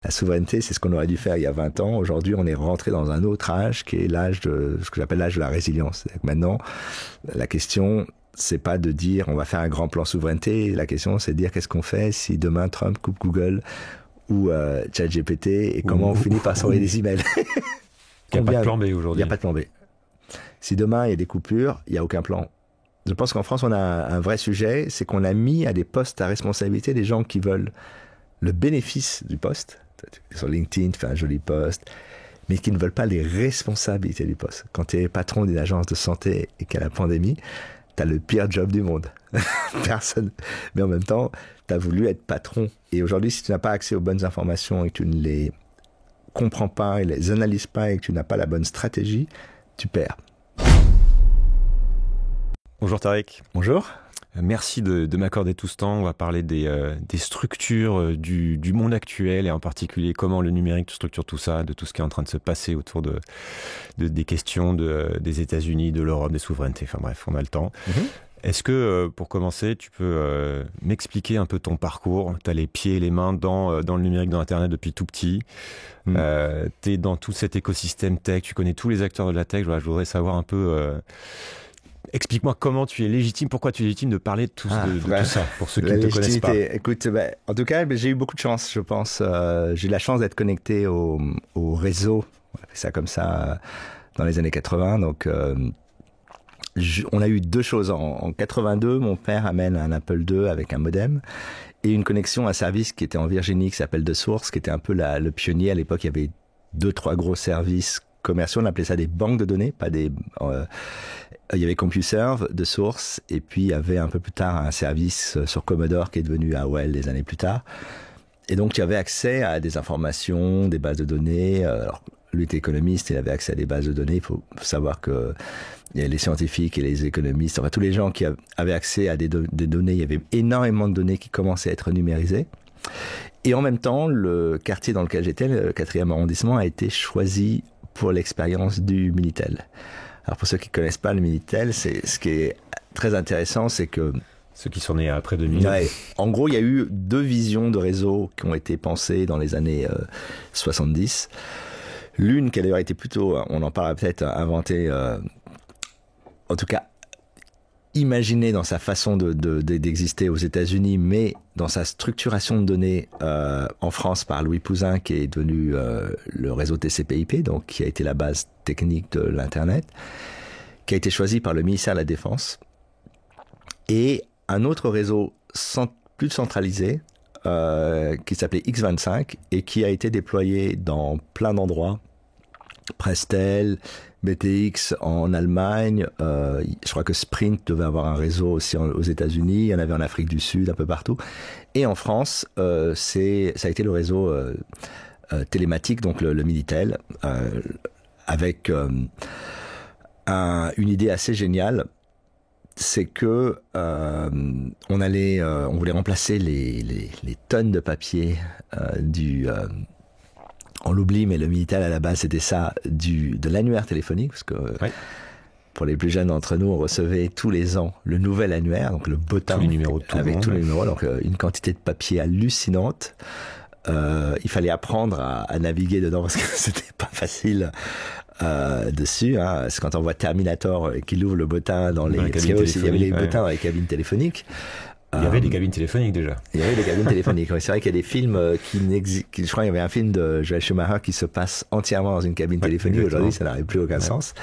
La souveraineté, c'est ce qu'on aurait dû faire il y a 20 ans. Aujourd'hui, on est rentré dans un autre âge qui est l'âge de ce que j'appelle l'âge de la résilience. C'est-à-dire que maintenant, la question, c'est pas de dire on va faire un grand plan souveraineté. La question, c'est de dire qu'est-ce qu'on fait si demain Trump coupe Google ou ChatGPT et comment on finit par s'envoyer des emails. Il n'y a pas de plan B aujourd'hui. Il n'y a pas de plan B. Si demain il y a des coupures, il n'y a aucun plan. Je pense qu'en France, on a un vrai sujet, c'est qu'on a mis à des postes à responsabilité des gens qui veulent le bénéfice du poste. Sur LinkedIn, tu fais un joli post, mais qui ne veulent pas les responsabilités du poste. Quand tu es patron d'une agence de santé et qu'il y a la pandémie, tu as le pire job du monde. Personne. Mais en même temps, tu as voulu être patron. Et aujourd'hui, si tu n'as pas accès aux bonnes informations et que tu ne les comprends pas et les analyses pas et que tu n'as pas la bonne stratégie, tu perds. Bonjour Tariq. Bonjour. Merci de m'accorder tout ce temps. On va parler des structures du monde actuel et en particulier comment le numérique structure tout ça, de tout ce qui est en train de se passer autour des questions des États-Unis, de l'Europe, des souverainetés. Enfin bref, on a le temps. Est-ce que, pour commencer, tu peux m'expliquer un peu ton parcours? Tu as les pieds et les mains dans le numérique, dans Internet depuis tout petit. Tu es dans tout cet écosystème tech. Tu connais tous les acteurs de la tech. Voilà, je voudrais savoir un peu... Explique-moi comment tu es légitime, pourquoi tu es légitime de parler de tout ça, pour ceux qui ne te connaissent pas. Écoute, en tout cas, j'ai eu beaucoup de chance, je pense. J'ai eu la chance d'être connecté au réseau, on a fait ça comme ça, dans les années 80. Donc, on a eu deux choses. En 82, mon père amène un Apple II avec un modem et une connexion à un service qui était en Virginie, qui s'appelle The Source, qui était un peu le pionnier. À l'époque, il y avait 2-3 gros services commerciaux. On appelait ça des banques de données, pas des... il y avait CompuServe, The Source, et puis il y avait un peu plus tard un service sur Commodore qui est devenu AOL des années plus tard. Et donc tu avais accès à des informations, des bases de données. Alors, lui était économiste, il avait accès à des bases de données. Il faut savoir que il y a les scientifiques et les économistes, enfin tous les gens qui avaient accès à des données. Il y avait énormément de données qui commençaient à être numérisées. Et en même temps, le quartier dans lequel j'étais, le 4e arrondissement, a été choisi pour l'expérience du Minitel. Alors pour ceux qui ne connaissent pas le Minitel, ce qui est très intéressant, c'est que... Ceux qui sont nés après 2000. Ouais, en gros, il y a eu deux visions de réseau qui ont été pensées dans les années 70. L'une qui a d'ailleurs été plutôt, on en parle peut-être, inventée, en tout cas imaginée dans sa façon d'exister aux États-Unis, mais dans sa structuration de données en France par Louis Pouzin, qui est devenu le réseau TCP/IP, donc qui a été la base technique de l'Internet, qui a été choisi par le ministère de la Défense, et un autre réseau plus centralisé qui s'appelait X25 et qui a été déployé dans plein d'endroits, Prestel, BTX en Allemagne, je crois que Sprint devait avoir un réseau aussi aux États-Unis, il y en avait en Afrique du Sud, un peu partout. Et en France, ça a été le réseau télématique, donc le Minitel, avec une idée assez géniale, c'est que on voulait remplacer les tonnes de papier on l'oublie, mais le Minitel à la base c'était ça, de l'annuaire téléphonique, parce que pour les plus jeunes d'entre nous, on recevait tous les ans le nouvel annuaire, donc le bottin tous les numéros de tout avec le monde, tous les numéros, donc une quantité de papier hallucinante. Il fallait apprendre à naviguer dedans parce que c'était pas facile dessus. Hein. C'est quand on voit Terminator qui ouvre le bottin il y avait les bottins dans les cabines téléphoniques. Il y avait des cabines téléphoniques déjà. Il y avait des cabines téléphoniques. Oui, c'est vrai qu'il y a des films je crois qu'il y avait un film de Joel Schumacher qui se passe entièrement dans une cabine téléphonique. Aujourd'hui, ça n'aurait plus aucun sens.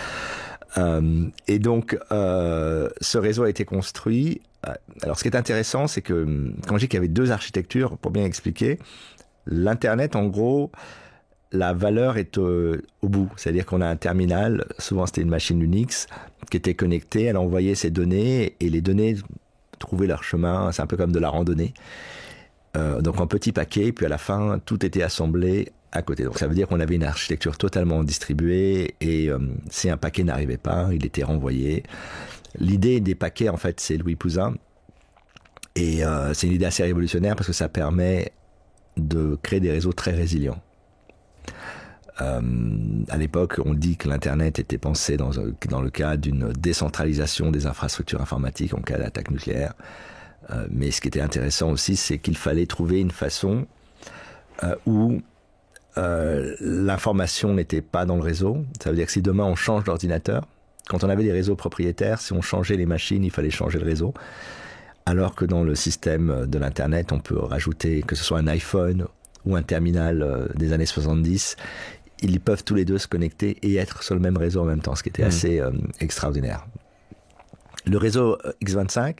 Et donc, ce réseau a été construit. Alors, ce qui est intéressant, c'est que quand je dis qu'il y avait deux architectures, pour bien expliquer, l'Internet, en gros, la valeur est au bout. C'est-à-dire qu'on a un terminal, souvent c'était une machine Unix, qui était connectée, elle envoyait ses données, et les données trouvaient leur chemin, c'est un peu comme de la randonnée. Donc en petits paquets, puis à la fin, tout était assemblé à côté. Donc ça veut dire qu'on avait une architecture totalement distribuée, et si un paquet n'arrivait pas, il était renvoyé. L'idée des paquets, en fait, c'est Louis Pouzin, et c'est une idée assez révolutionnaire parce que ça permet de créer des réseaux très résilients. À l'époque, on dit que l'Internet était pensé dans le cadre d'une décentralisation des infrastructures informatiques en cas d'attaque nucléaire. Mais ce qui était intéressant aussi, c'est qu'il fallait trouver une façon où l'information n'était pas dans le réseau. Ça veut dire que si demain on change d'ordinateur, quand on avait des réseaux propriétaires, si on changeait les machines, il fallait changer le réseau. Alors que dans le système de l'Internet, on peut rajouter, que ce soit un iPhone ou un terminal des années 70, ils peuvent tous les deux se connecter et être sur le même réseau en même temps, ce qui était assez extraordinaire. Le réseau X25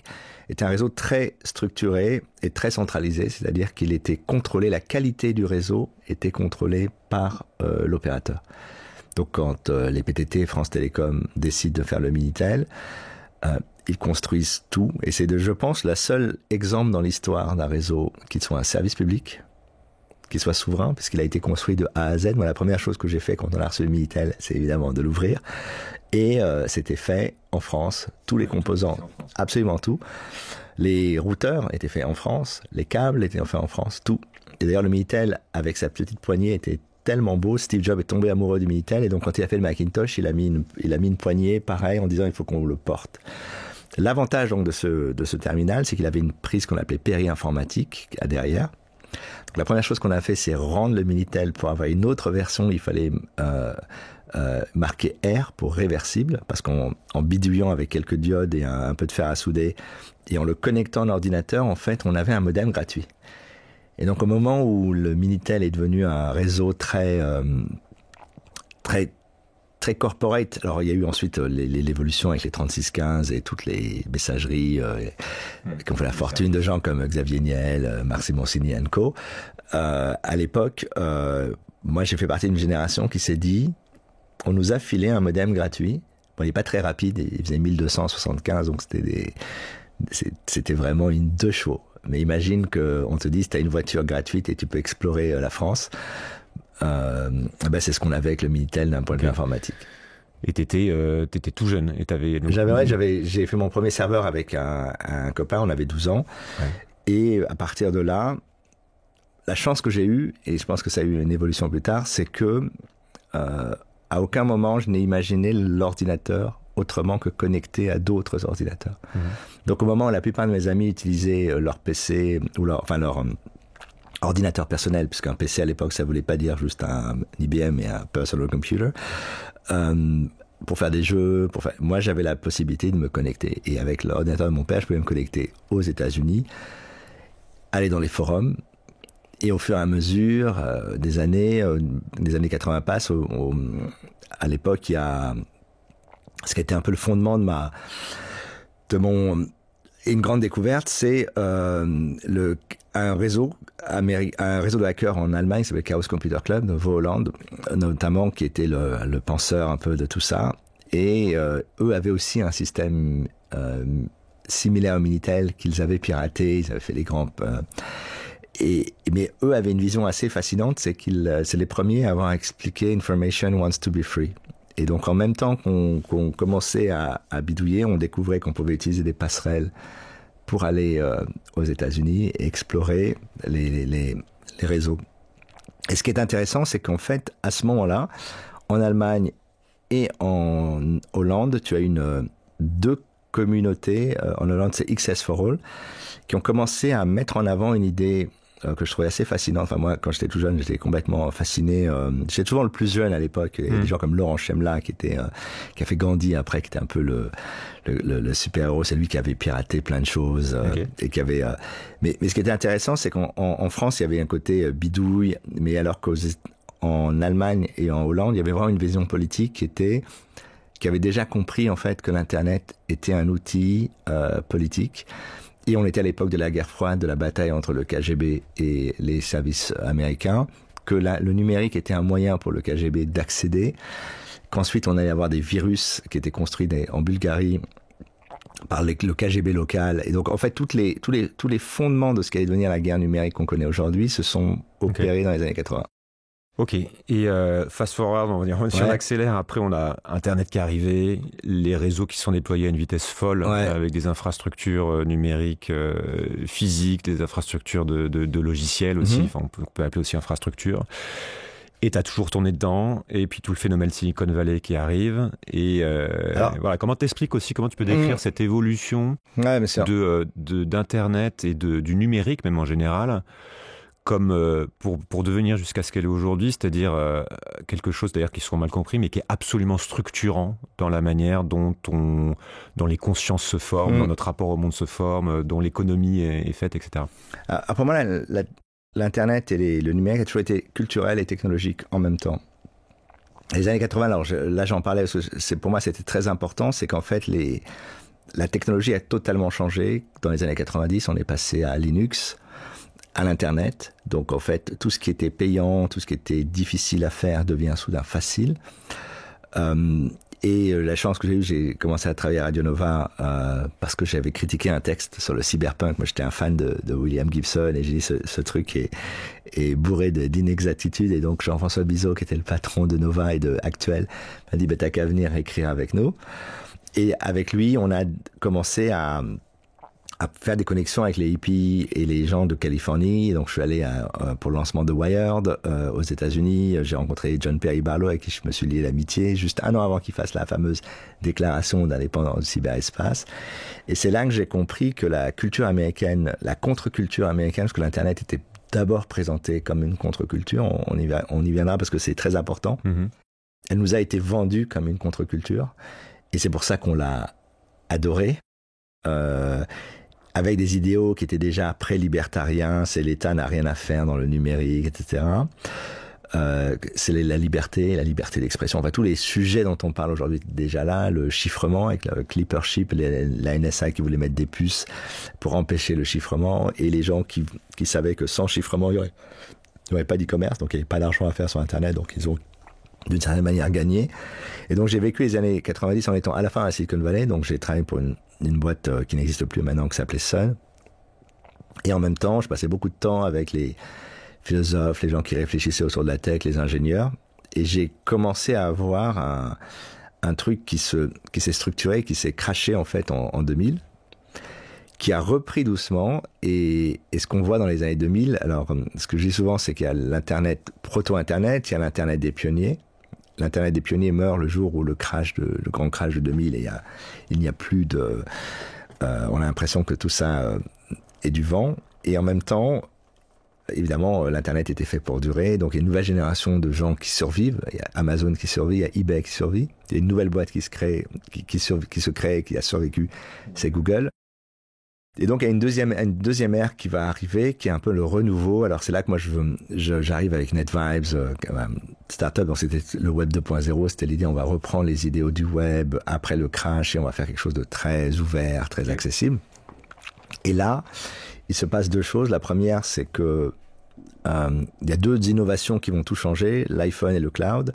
était un réseau très structuré et très centralisé, c'est-à-dire qu'il était contrôlé, la qualité du réseau était contrôlée par l'opérateur. Donc quand les PTT, France Télécom, décident de faire le Minitel, ils construisent tout. Et c'est, je pense, la seule exemple dans l'histoire d'un réseau qui soit un service public, qui soit souverain, puisqu'il a été construit de A à Z. Moi, la première chose que j'ai fait quand on a reçu le Minitel, c'est évidemment de l'ouvrir. Et c'était fait en France, tous les composants, absolument tout. Les routeurs étaient faits en France, les câbles étaient faits en France, tout. Et d'ailleurs, le Minitel, avec sa petite poignée, était tellement beau. Steve Jobs est tombé amoureux du Minitel, et donc quand il a fait le Macintosh, il a mis une poignée pareil en disant il faut qu'on le porte. L'avantage donc de ce terminal, c'est qu'il avait une prise qu'on appelait péri-informatique à derrière. Donc la première chose qu'on a fait, c'est rendre le Minitel pour avoir une autre version. Il fallait marquer R pour réversible, parce qu'en bidouillant avec quelques diodes et un peu de fer à souder, et en le connectant à l'ordinateur, en fait, on avait un modem gratuit. Et donc au moment où le Minitel est devenu un réseau très corporate, alors il y a eu ensuite l'évolution avec les 3615 et toutes les messageries qui ont fait la fortune de gens comme Xavier Niel, Marc Simoncini & Co. À l'époque, moi j'ai fait partie d'une génération qui s'est dit, on nous a filé un modem gratuit. Bon, il n'est pas très rapide, il faisait 1275, donc c'était vraiment une 2 chevaux. Mais imagine qu'on te dise, tu as une voiture gratuite et tu peux explorer la France. C'est ce qu'on avait avec le Minitel d'un point de vue informatique. Et t'étais tout jeune et t'avais... J'ai fait mon premier serveur avec un copain, on avait 12 ans. Ouais. Et à partir de là, la chance que j'ai eue, et je pense que ça a eu une évolution plus tard, c'est que à aucun moment je n'ai imaginé l'ordinateur autrement que connecté à d'autres ordinateurs. Donc au moment où la plupart de mes amis utilisaient leur PC ou leur ordinateur personnel, puisqu'un PC à l'époque ça voulait pas dire juste un IBM et un personal computer, pour faire des jeux, moi j'avais la possibilité de me connecter, et avec l'ordinateur de mon père je pouvais me connecter aux États-Unis, aller dans les forums, et au fur et à mesure des années 80 passent, à l'époque il y a ce qui a été un peu le fondement une grande découverte, c'est un réseau de hackers en Allemagne qui s'appelle Chaos Computer Club de Vaux-Holland, notamment, qui était le penseur un peu de tout ça. Et eux avaient aussi un système similaire au Minitel qu'ils avaient piraté, ils avaient fait les grands... mais eux avaient une vision assez fascinante, c'est les premiers à avoir expliqué Information wants to be free. Et donc, en même temps qu'on commençait à bidouiller, on découvrait qu'on pouvait utiliser des passerelles pour aller aux États-Unis et explorer les réseaux. Et ce qui est intéressant, c'est qu'en fait, à ce moment-là, en Allemagne et en Hollande, tu as deux communautés. En Hollande, c'est XS for All, qui ont commencé à mettre en avant une idée que je trouvais assez fascinante. Enfin, moi, quand j'étais tout jeune, j'étais complètement fasciné. J'étais souvent le plus jeune à l'époque. Il y a des gens comme Laurent Chemla qui a fait Gandhi après, qui était un peu le super-héros. C'est lui qui avait piraté plein de choses. Et qui avait, mais ce qui était intéressant, c'est qu'en France, il y avait un côté bidouille, mais alors qu'en Allemagne et en Hollande, il y avait vraiment une vision politique qui avait déjà compris, en fait, que l'Internet était un outil politique. Et on était à l'époque de la guerre froide, de la bataille entre le KGB et les services américains, que le numérique était un moyen pour le KGB d'accéder, qu'ensuite on allait avoir des virus qui étaient construits en Bulgarie par le KGB local. Et donc en fait tous les fondements de ce qui allait devenir la guerre numérique qu'on connaît aujourd'hui se sont opérés dans les années 80. Ok, et fast forward, on va dire, si on accélère, après on a Internet qui est arrivé, les réseaux qui sont déployés à une vitesse folle, avec des infrastructures numériques, physiques, des infrastructures de logiciels aussi, enfin on peut appeler aussi infrastructure. Et t'as toujours tourné dedans, et puis tout le phénomène Silicon Valley qui arrive, et voilà, comment tu peux décrire cette évolution d'Internet et du numérique même en général, comme pour devenir jusqu'à ce qu'elle est aujourd'hui, c'est-à-dire quelque chose d'ailleurs qui sont mal compris, mais qui est absolument structurant dans la manière dont les consciences se forment, dont notre rapport au monde se forme, dont l'économie est faite, etc. Pour moi, l'Internet et le numérique a toujours été culturel et technologique en même temps. Les années 80, alors là j'en parlais parce que pour moi c'était très important, c'est qu'en fait la technologie a totalement changé. Dans les années 90, on est passé à Linux, à l'Internet. Donc en fait, tout ce qui était payant, tout ce qui était difficile à faire devient soudain facile. Et la chance que j'ai commencé à travailler à Radio Nova parce que j'avais critiqué un texte sur le cyberpunk. Moi, j'étais un fan de William Gibson et j'ai dit ce truc est bourré d'inexactitudes. Et donc Jean-François Bizot, qui était le patron de Nova et de Actuel, m'a dit t'as qu'à venir écrire avec nous. Et avec lui, on a commencé à faire des connexions avec les hippies et les gens de Californie. Donc, je suis allé pour le lancement de Wired aux États-Unis. J'ai rencontré John Perry Barlow, avec qui je me suis lié d'amitié, juste un an avant qu'il fasse la fameuse déclaration d'indépendance du cyberespace. Et c'est là que j'ai compris que la culture américaine, la contre-culture américaine, parce que l'Internet était d'abord présenté comme une contre-culture, on y viendra parce que c'est très important. Mm-hmm. Elle nous a été vendue comme une contre-culture. Et c'est pour ça qu'on l'a adorée. Avec des idéaux qui étaient déjà pré-libertariens, c'est l'État n'a rien à faire dans le numérique, etc. C'est la liberté d'expression. Enfin, tous les sujets dont on parle aujourd'hui déjà là, le chiffrement avec le Clippership, la NSA qui voulait mettre des puces pour empêcher le chiffrement, et les gens qui savaient que sans chiffrement, il n'y aurait pas d'e-commerce, donc il n'y avait pas d'argent à faire sur Internet, donc ils ont d'une certaine manière gagné. Et donc j'ai vécu les années 90 en étant à la fin à Silicon Valley, donc j'ai travaillé pour une boîte qui n'existe plus maintenant, qui s'appelait Sun. Et en même temps, je passais beaucoup de temps avec les philosophes, les gens qui réfléchissaient autour de la tech, les ingénieurs. Et j'ai commencé à avoir un truc qui s'est structuré, qui s'est craché en fait en 2000, qui a repris doucement. Et ce qu'on voit dans les années 2000, alors ce que je dis souvent, c'est qu'il y a l'Internet, proto-Internet, il y a l'Internet des pionniers. L'Internet des pionniers meurt le jour où le grand crash de 2000, et il n'y a plus de... on a l'impression que tout ça est du vent. Et en même temps, évidemment, l'Internet était fait pour durer. Donc, il y a une nouvelle génération de gens qui survivent. Il y a Amazon qui survit, il y a eBay qui survit. Il y a une nouvelle boîte qui se crée, qui a survécu, c'est Google. Et donc, il y a une deuxième ère qui va arriver, qui est un peu le renouveau. Alors, c'est là que moi, j'arrive avec NetVibes, startup. Donc, c'était le web 2.0. C'était l'idée, on va reprendre les idéaux du web après le crash et on va faire quelque chose de très ouvert, très accessible. Et là, il se passe deux choses. La première, c'est que il y a deux innovations qui vont tout changer, l'iPhone et le cloud,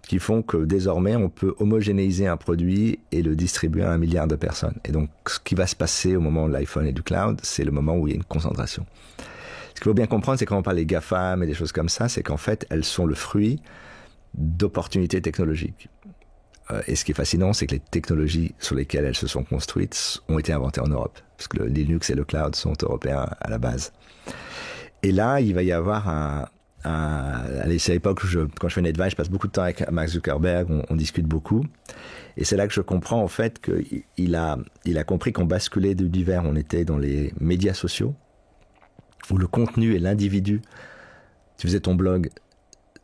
qui font que désormais, on peut homogénéiser un produit et le distribuer à 1 milliard de personnes. Et donc, ce qui va se passer au moment de l'iPhone et du cloud, c'est le moment où il y a une concentration. Ce qu'il faut bien comprendre, c'est quand on parle des GAFAM et des choses comme ça, c'est qu'en fait, elles sont le fruit d'opportunités technologiques. Et ce qui est fascinant, c'est que les technologies sur lesquelles elles se sont construites ont été inventées en Europe, parce que le Linux et le cloud sont européens à la base. Et là, il va y avoir allez, c'est à l'époque où quand je fais NetVibes, je passe beaucoup de temps avec Mark Zuckerberg, on discute beaucoup. Et c'est là que je comprends en fait qu'il a compris qu'on basculait de l'univers, on était dans les médias sociaux, où le contenu et l'individu, tu faisais ton blog,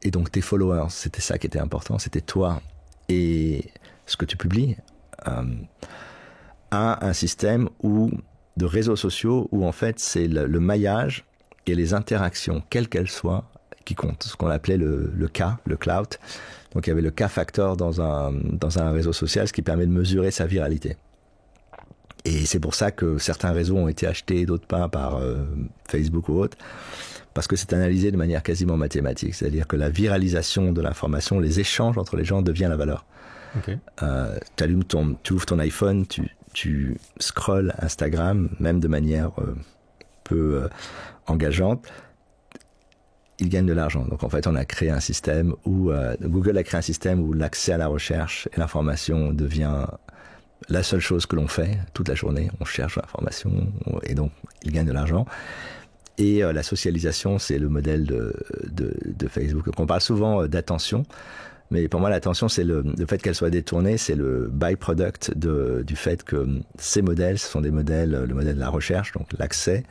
et donc tes followers, c'était ça qui était important, c'était toi et ce que tu publies, à un système de réseaux sociaux où en fait c'est le maillage et les interactions, quelles qu'elles soient, qui comptent, ce qu'on appelait le K, le clout. Donc il y avait le K-factor dans un réseau social, ce qui permet de mesurer sa viralité. Et c'est pour ça que certains réseaux ont été achetés, d'autres pas, par Facebook ou autre, parce que c'est analysé de manière quasiment mathématique. C'est-à-dire que la viralisation de l'information, les échanges entre les gens devient la valeur. Okay. Tu ouvres ton iPhone, tu scrolles Instagram, même de manière peu engageante, il gagne de l'argent. Donc en fait, on a créé un système Google a créé un système où l'accès à la recherche et l'information devient la seule chose que l'on fait toute la journée. On cherche l'information et donc il gagne de l'argent. Et la socialisation, c'est le modèle de Facebook. Donc on parle souvent d'attention, mais pour moi l'attention, c'est le fait qu'elle soit détournée, c'est le byproduct du fait que ces modèles, ce sont des modèles, le modèle de la recherche, donc l'accès,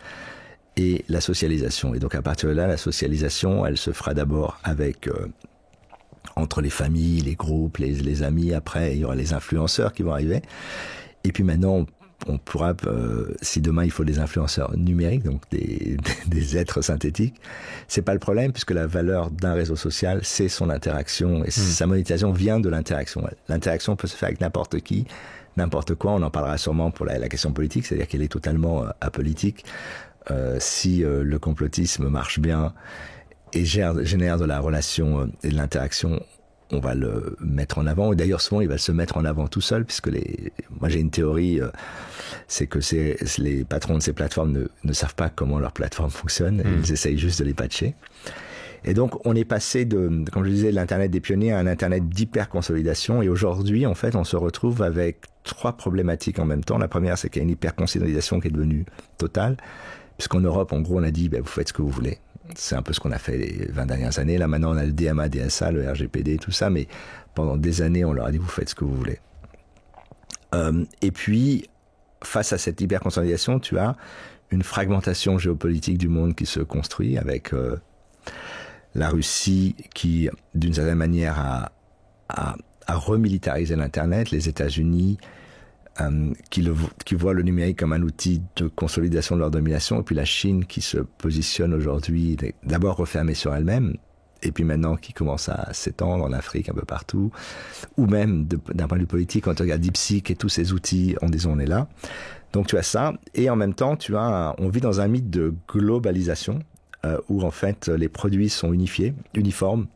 et la socialisation. Et donc à partir de là, la socialisation, elle se fera d'abord avec entre les familles, les groupes, les amis. Après, il y aura les influenceurs qui vont arriver. Et puis maintenant, on pourra, si demain il faut des influenceurs numériques, donc des êtres synthétiques, c'est pas le problème, puisque la valeur d'un réseau social, c'est son interaction, et sa monétisation vient de l'interaction. L'interaction peut se faire avec n'importe qui, n'importe quoi. On en parlera sûrement pour la question politique, c'est-à-dire qu'elle est totalement apolitique. Si le complotisme marche bien et génère de la relation et de l'interaction, on va le mettre en avant. Et d'ailleurs, souvent, il va se mettre en avant tout seul, puisque moi, j'ai une théorie, c'est que les patrons de ces plateformes ne savent pas comment leur plateforme fonctionne. Ils essayent juste de les patcher. Et donc, on est passé comme je disais, de l'Internet des pionniers à un Internet d'hyper-consolidation. Et aujourd'hui, en fait, on se retrouve avec 3 problématiques en même temps. La première, c'est qu'il y a une hyper-consolidation qui est devenue totale. Puisqu'en Europe, en gros, on a dit, vous faites ce que vous voulez. C'est un peu ce qu'on a fait les 20 dernières années. Là, maintenant, on a le DMA, DSA, le RGPD, tout ça. Mais pendant des années, on leur a dit, vous faites ce que vous voulez. Et puis, face à cette hyper-consolidation, tu as une fragmentation géopolitique du monde qui se construit avec la Russie qui, d'une certaine manière, a remilitarisé l'Internet, les États-Unis qui voient le numérique comme un outil de consolidation de leur domination, et puis la Chine qui se positionne aujourd'hui d'abord refermée sur elle-même, et puis maintenant qui commence à s'étendre en Afrique un peu partout, ou même d'un point de vue politique, quand tu regardes DeepSeek et tous ces outils, on est là. Donc tu as ça, et en même temps on vit dans un mythe de globalisation, où en fait les produits sont uniformes.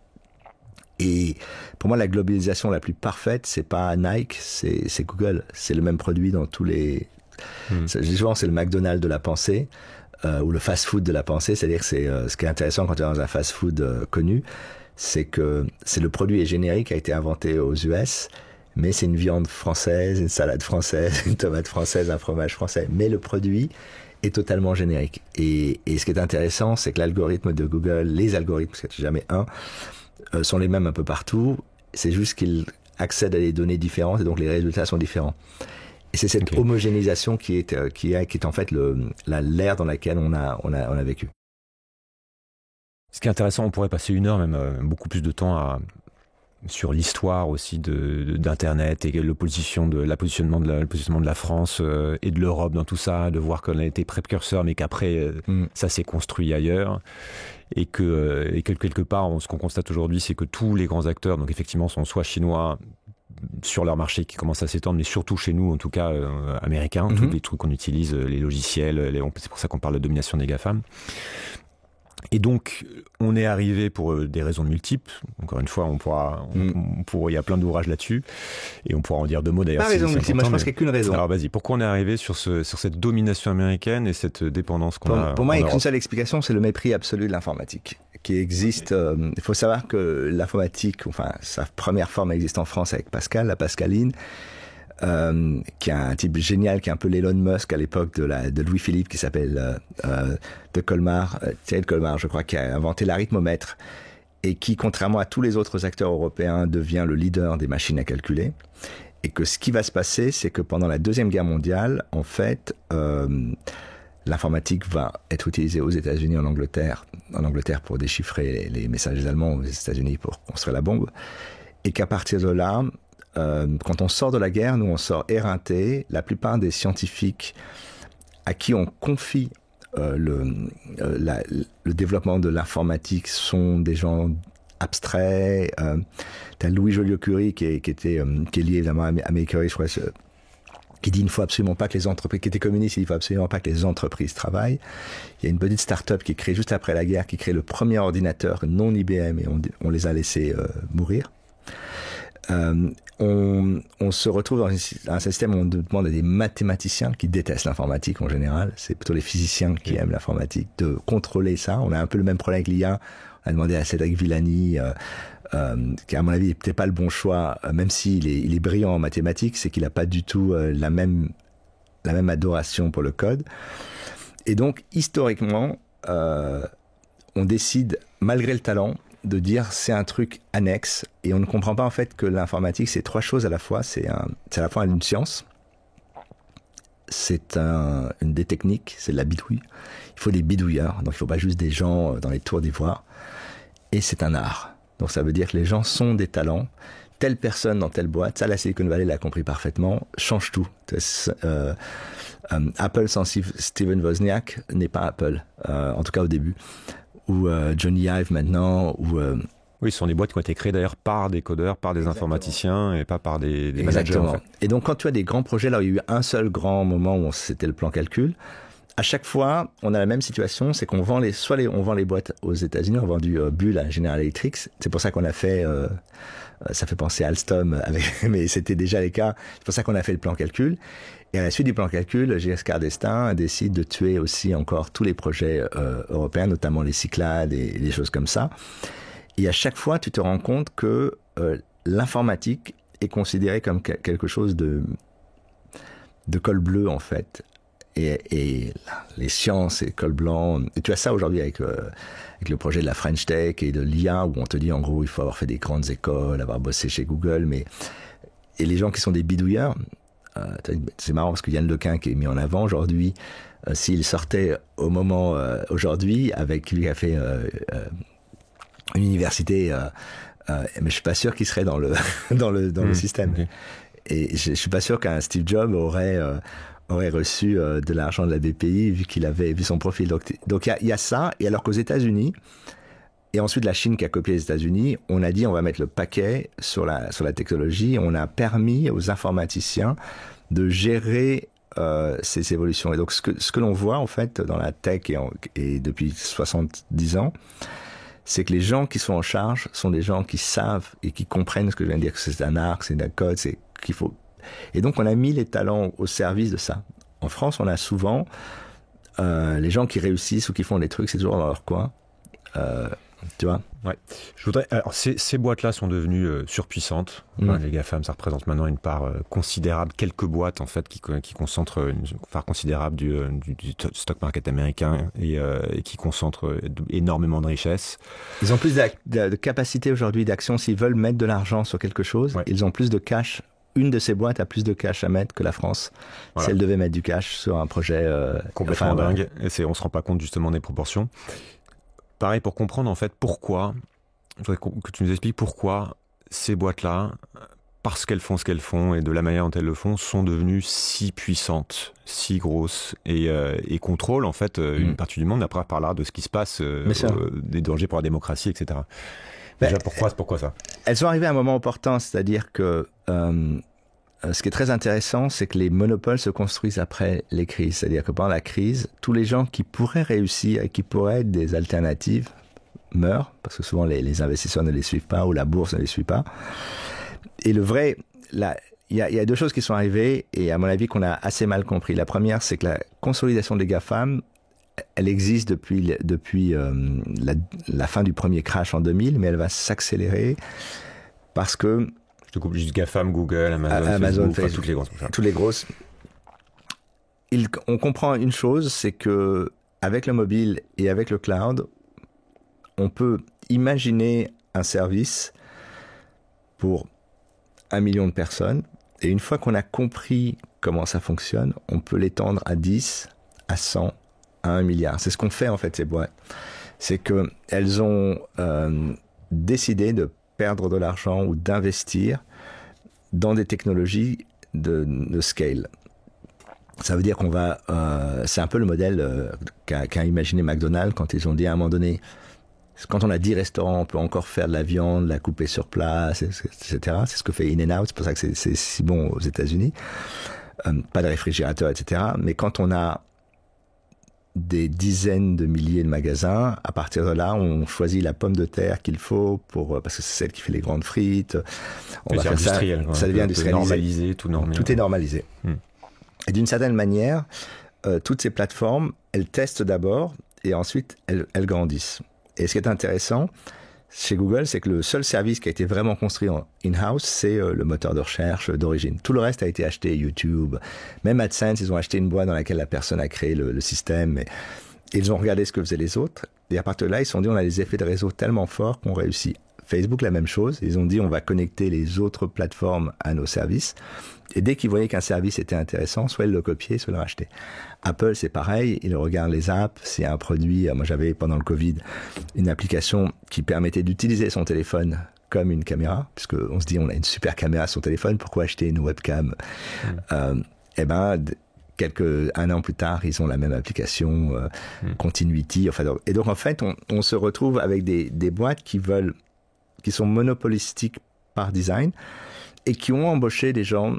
Et pour moi, la globalisation la plus parfaite, c'est pas Nike, c'est Google. C'est le même produit dans tous les... Je dis souvent, c'est le McDonald's de la pensée, ou le fast-food de la pensée. C'est-à-dire que ce qui est intéressant quand tu es dans un fast-food connu, c'est que le produit est générique, a été inventé aux US, mais c'est une viande française, une salade française, une tomate française, un fromage français. Mais le produit est totalement générique. Et ce qui est intéressant, c'est que l'algorithme de Google, les algorithmes, parce qu'il n'y a jamais un, sont les mêmes un peu partout. C'est juste qu'ils accèdent à des données différentes et donc les résultats sont différents. Et c'est cette homogénéisation qui est en fait l'ère dans laquelle on a vécu. Ce qui est intéressant, on pourrait passer 1 heure, même beaucoup plus de temps sur l'histoire aussi d'Internet et le positionnement de la France et de l'Europe dans tout ça, de voir qu'on a été précurseur, mais qu'après ça s'est construit ailleurs. Et que quelque part, ce qu'on constate aujourd'hui, c'est que tous les grands acteurs, donc effectivement, sont soit chinois sur leur marché qui commence à s'étendre, mais surtout chez nous, en tout cas américains, tous les trucs qu'on utilise, les logiciels, c'est pour ça qu'on parle de domination des GAFAM. Et donc, on est arrivé pour des raisons multiples. Encore une fois, il y a plein d'ouvrages là-dessus. Et on pourra en dire 2 mots d'ailleurs. Pas raison multiple, moi je pense qu'il n'y a qu'une raison. Alors vas-y, pourquoi on est arrivé sur cette domination américaine et cette dépendance qu'on a? Pour moi, il n'y a qu'une seule explication, c'est le mépris absolu de l'informatique qui existe. Il faut savoir que l'informatique, enfin, sa première forme existe en France avec Pascal, la Pascaline. Qui est un type génial, qui est un peu l'Elon Musk à l'époque de Louis-Philippe, qui s'appelle de Colmar, Thierry de Colmar, je crois, qui a inventé l'arithmomètre et qui, contrairement à tous les autres acteurs européens, devient le leader des machines à calculer. Et que ce qui va se passer, c'est que pendant la Deuxième Guerre mondiale, en fait, l'informatique va être utilisée aux États-Unis, en Angleterre pour déchiffrer les messages allemands, aux États-Unis pour construire la bombe, et qu'à partir de là, quand on sort de la guerre, nous on sort éreintés. La plupart des scientifiques à qui on confie le développement de l'informatique sont des gens abstraits. T'as Louis Joliot-Curie qui est lié évidemment à Marie Curie, je crois, qui dit il ne faut absolument pas que les entreprises, qui était communiste, il ne faut absolument pas que les entreprises travaillent. Il y a une petite start-up qui est créée juste après la guerre, qui crée le premier ordinateur non IBM, et on les a laissés mourir. On se retrouve dans un système où on demande à des mathématiciens qui détestent l'informatique en général, c'est plutôt les physiciens qui aiment l'informatique, de contrôler ça. On a un peu le même problème avec l'IA. On a demandé à Cédric Villani, qui à mon avis n'est peut-être pas le bon choix, même s'il est brillant en mathématiques, c'est qu'il n'a pas du tout la même adoration pour le code. Et donc, historiquement, on décide, malgré le talent, de dire c'est un truc annexe, et on ne comprend pas en fait que l'informatique c'est 3 choses à la fois. C'est à la fois une science, c'est une des techniques, c'est de la bidouille. Il faut des bidouilleurs, donc il ne faut pas juste des gens dans les tours d'ivoire. Et c'est un art. Donc ça veut dire que les gens sont des talents. Telle personne dans telle boîte, ça la Silicon Valley l'a compris parfaitement, change tout. Apple sans Steven Wozniak n'est pas Apple, en tout cas au début. Ou Johnny Ive maintenant, ou... Oui, ce sont des boîtes qui ont été créées d'ailleurs par des codeurs, par des Exactement. informaticiens et pas par des managers. En fait. Et donc quand tu as des grands projets, là où il y a eu un seul grand moment où c'était le plan calcul, à chaque fois, on a la même situation, c'est qu'on vend on vend les boîtes aux États-Unis, on a vendu Bull à General Electric. C'est pour ça qu'on a fait, ça fait penser à Alstom, mais c'était déjà les cas. C'est pour ça qu'on a fait le plan calcul. Et à la suite du plan calcul, Giscard d'Estaing décide de tuer aussi encore tous les projets européens, notamment les Cyclades et les choses comme ça. Et à chaque fois, tu te rends compte que l'informatique est considérée comme quelque chose de col bleu en fait. Et les sciences et col blanc. Et tu as ça aujourd'hui avec le projet de la French Tech et de l'IA, où on te dit en gros il faut avoir fait des grandes écoles, avoir bossé chez Google, et les gens qui sont des bidouilleurs, c'est marrant parce que Yann Lequin qui est mis en avant aujourd'hui, s'il sortait au moment aujourd'hui avec lui qui a fait une université, mais je suis pas sûr qu'il serait dans le le système. Okay. Et je suis pas sûr qu'un Steve Jobs aurait reçu de l'argent de la BPI vu qu'il avait vu son profil. Donc il y a ça. Et alors qu'aux États-Unis, et ensuite la Chine qui a copié les États-Unis, on a dit on va mettre le paquet sur la technologie. On a permis aux informaticiens de gérer ces évolutions. Et donc ce que l'on voit en fait dans la tech et depuis 70 ans, c'est que les gens qui sont en charge sont des gens qui savent et qui comprennent ce que je viens de dire, que c'est un art, que c'est un code, c'est qu'il faut. Et donc on a mis les talents au service de ça. En France, on a souvent les gens qui réussissent ou qui font des trucs, c'est toujours dans leur coin. Tu vois. Ouais. Je voudrais. Alors ces boîtes-là sont devenues surpuissantes. Enfin, les GAFAM, ça représente maintenant une part considérable. Quelques boîtes en fait qui concentrent une part considérable du stock market américain et qui concentrent énormément de richesses. Ils ont plus de capacité aujourd'hui d'action s'ils veulent mettre de l'argent sur quelque chose. Ouais. Ils ont plus de cash. Une de ces boîtes a plus de cash à mettre que la France. Voilà. Si elle devait mettre du cash sur un projet complètement dingue. Et on se rend pas compte justement des proportions. Pareil, pour comprendre en fait pourquoi, je voudrais que tu nous expliques pourquoi ces boîtes-là, parce qu'elles font ce qu'elles font et de la manière dont elles le font, sont devenues si puissantes, si grosses et contrôlent en fait une partie du monde. Après, on parlera de ce qui se passe, des dangers pour la démocratie, etc. Déjà, pourquoi ça ? Elles sont arrivées à un moment opportun, c'est-à-dire que ce qui est très intéressant, c'est que les monopoles se construisent après les crises. C'est-à-dire que pendant la crise, tous les gens qui pourraient réussir et qui pourraient être des alternatives meurent, parce que souvent les investisseurs ne les suivent pas ou la bourse ne les suit pas. Et il y a deux choses qui sont arrivées et à mon avis qu'on a assez mal compris. La première, c'est que la consolidation des GAFAM, elle existe depuis la fin du premier crash en 2000, mais elle va s'accélérer parce que je te coupe juste GAFAM, Google, Amazon, Facebook, toutes les grosses. On comprend une chose, c'est que avec le mobile et avec le cloud, on peut imaginer un service pour 1 million de personnes. Et une fois qu'on a compris comment ça fonctionne, on peut l'étendre à 10, à 100, à 1 milliard. C'est ce qu'on fait en fait ces boîtes. C'est qu'elles ont décidé de perdre de l'argent ou d'investir dans des technologies de scale. Ça veut dire qu'on va... c'est un peu le modèle qu'a imaginé McDonald's quand ils ont dit à un moment donné, quand on a 10 restaurants, on peut encore faire de la viande, la couper sur place, etc. C'est ce que fait In-N-Out, c'est pour ça que c'est si bon aux États-Unis. Pas de réfrigérateur, etc. Mais quand on a des dizaines de milliers de magasins, à partir de là, on choisit la pomme de terre qu'il faut parce que c'est celle qui fait les grandes frites. On va faire industriel, ça devient industrialisé. Normalisé, tout est normalisé. Et d'une certaine manière, toutes ces plateformes, elles testent d'abord et ensuite elles grandissent. Et ce qui est intéressant chez Google, c'est que le seul service qui a été vraiment construit en in-house, c'est le moteur de recherche d'origine. Tout le reste a été acheté, YouTube. Même AdSense, ils ont acheté une boîte dans laquelle la personne a créé le système. Et ils ont regardé ce que faisaient les autres. Et à partir de là, ils se sont dit, on a des effets de réseau tellement forts qu'on réussit Facebook, la même chose. Ils ont dit on va connecter les autres plateformes à nos services. Et dès qu'ils voyaient qu'un service était intéressant, soit ils le copiaient, soit ils le rachetaient. Apple, c'est pareil. Ils regardent les apps. S'il y a un produit, moi j'avais pendant le Covid une application qui permettait d'utiliser son téléphone comme une caméra, puisque on se dit on a une super caméra sur son téléphone, pourquoi acheter une webcam? Eh ben, un an plus tard, ils ont la même application, Continuity. Enfin, et donc en fait, on se retrouve avec des boîtes qui sont monopolistiques par design et qui ont embauché des gens.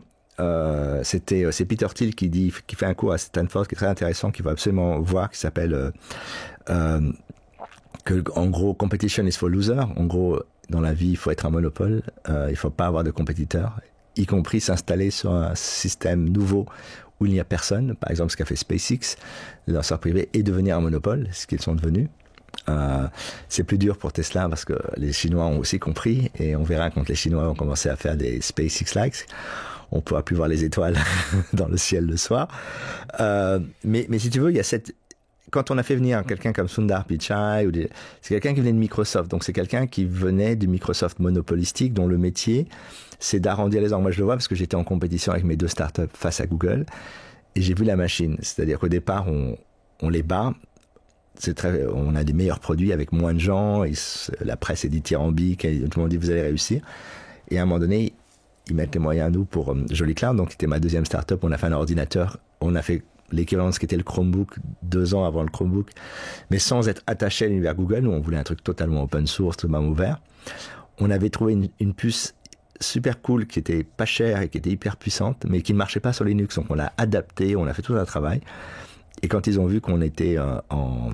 C'est Peter Thiel qui fait un cours à Stanford qui est très intéressant, qu'il faut absolument voir, qui s'appelle que en gros competition is for losers. En gros, dans la vie, il faut être un monopole. Il faut pas avoir de compétiteurs, y compris s'installer sur un système nouveau où il n'y a personne. Par exemple, ce qu'a fait SpaceX, le lanceur privé, et devenir un monopole, ce qu'ils sont devenus. C'est plus dur pour Tesla parce que les Chinois ont aussi compris, et on verra quand les Chinois vont commencer à faire des SpaceX-likes. On pourra plus voir les étoiles dans le ciel le soir. Mais si tu veux, il y a quand on a fait venir quelqu'un comme Sundar Pichai, c'est quelqu'un qui venait de Microsoft. Donc c'est quelqu'un qui venait du Microsoft monopolistique, dont le métier, c'est d'arrondir les angles. Moi je le vois parce que j'étais en compétition avec mes 2 startups face à Google, et j'ai vu la machine. C'est-à-dire qu'au départ, on les bat. On a des meilleurs produits avec moins de gens, et la presse est dithyrambique, et tout le monde dit vous allez réussir. Et à un moment donné, ils mettent les moyens à nous pour Jolly Cloud, donc c'était ma 2e startup. On a fait un ordinateur, on a fait l'équivalent de ce qu'était le Chromebook 2 ans avant le Chromebook, mais sans être attaché à l'univers Google. Nous, on voulait un truc totalement open source, totalement ouvert. On avait trouvé une puce super cool qui était pas chère et qui était hyper puissante, mais qui ne marchait pas sur Linux. Donc on l'a adapté, on a fait tout un travail. Et quand ils ont vu qu'on était en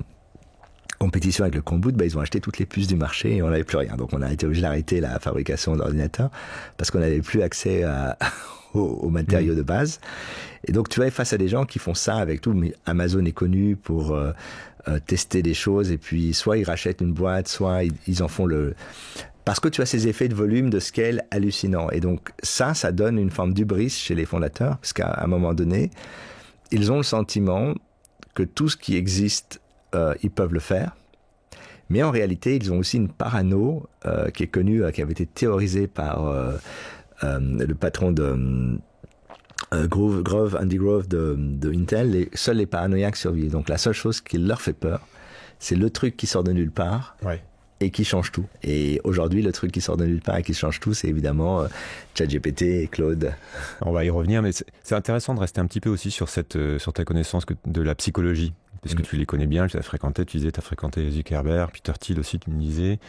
compétition avec le Chromebook, ils ont acheté toutes les puces du marché et on n'avait plus rien. Donc on a été obligé d'arrêter la fabrication d'ordinateurs parce qu'on n'avait plus accès aux matériaux de base. Et donc tu vas face à des gens qui font ça avec tout. Mais Amazon est connu pour tester des choses, et puis soit ils rachètent une boîte, soit ils en font parce que tu as ces effets de volume, de scale hallucinants. Et donc ça donne une forme d'hubris chez les fondateurs, parce qu'à un moment donné, ils ont le sentiment que tout ce qui existe, ils peuvent le faire. Mais en réalité, ils ont aussi une parano qui est connue, qui avait été théorisée par le patron de Andy Grove de Intel. Seuls les paranoïaques survivent. Donc la seule chose qui leur fait peur, c'est le truc qui sort de nulle part. Ouais. Et qui change tout. Et aujourd'hui, le truc qui sort de nulle part et qui change tout, c'est évidemment ChatGPT et Claude. On va y revenir, mais c'est intéressant de rester un petit peu aussi sur ta connaissance de la psychologie, parce que tu les connais bien, tu as fréquenté, tu as fréquenté Zuckerberg, Peter Thiel aussi, tu me disais,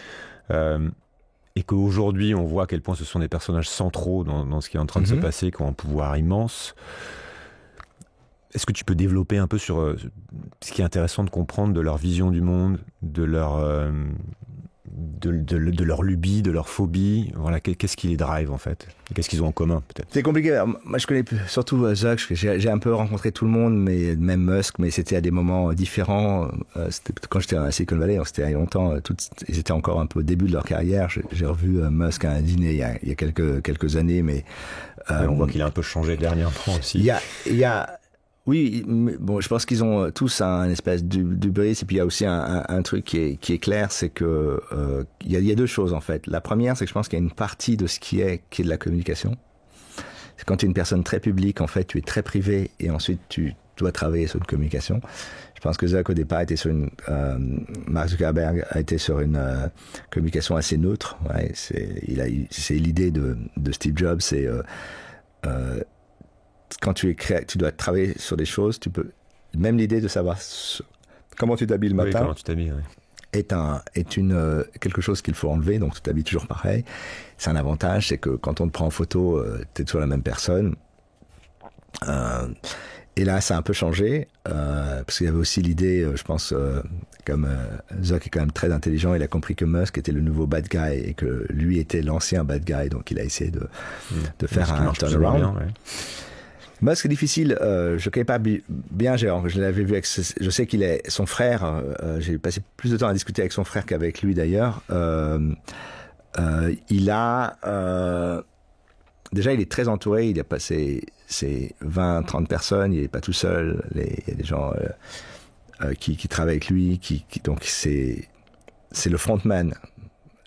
et qu'aujourd'hui, on voit à quel point ce sont des personnages centraux dans ce qui est en train de se passer, qui ont un pouvoir immense. Est-ce que tu peux développer un peu sur ce qui est intéressant de comprendre de leur vision du monde, de leur lubie, de leur phobie? Voilà, qu'est-ce qui les drive en fait? Qu'est-ce qu'ils ont en commun peut-être? C'est compliqué. Alors, moi, je connais surtout Zuck. J'ai un peu rencontré tout le monde, mais même Musk, mais c'était à des moments différents. C'était quand j'étais à Silicon Valley, c'était il y a longtemps. Ils étaient encore un peu au début de leur carrière. J'ai revu Musk à un dîner il y a quelques années, mais on voit qu'il a un peu changé dernièrement aussi. Oui, bon, je pense qu'ils ont tous un espèce d'hubris, et puis il y a aussi un truc qui est clair, c'est que il y a 2 choses en fait. La première, c'est que je pense qu'il y a une partie de ce qui est de la communication. C'est quand tu es une personne très publique, en fait, tu es très privé, et ensuite tu dois travailler sur une communication. Je pense que Zuck au départ était sur Mark Zuckerberg a été sur une communication assez neutre. Ouais, c'est l'idée de Steve Jobs, c'est quand tu dois travailler sur des choses, même l'idée de savoir comment tu t'habilles le matin, comment tu t'habilles, est quelque chose qu'il faut enlever. Donc tu t'habilles toujours pareil. C'est un avantage, c'est que quand on te prend en photo, tu es toujours la même personne. Et là, ça a un peu changé, parce qu'il y avait aussi l'idée, je pense, comme Zuck est quand même très intelligent, il a compris que Musk était le nouveau bad guy et que lui était l'ancien bad guy, donc il a essayé de faire un turnaround. Musk, c'est difficile. Je connais pas bien. Je l'avais vu je sais qu'il est son frère. J'ai passé plus de temps à discuter avec son frère qu'avec lui d'ailleurs. Il a déjà, il est très entouré. Il a passé ses 20-30 personnes. Il est pas tout seul. Il y a des gens qui travaillent avec lui. Donc c'est le frontman.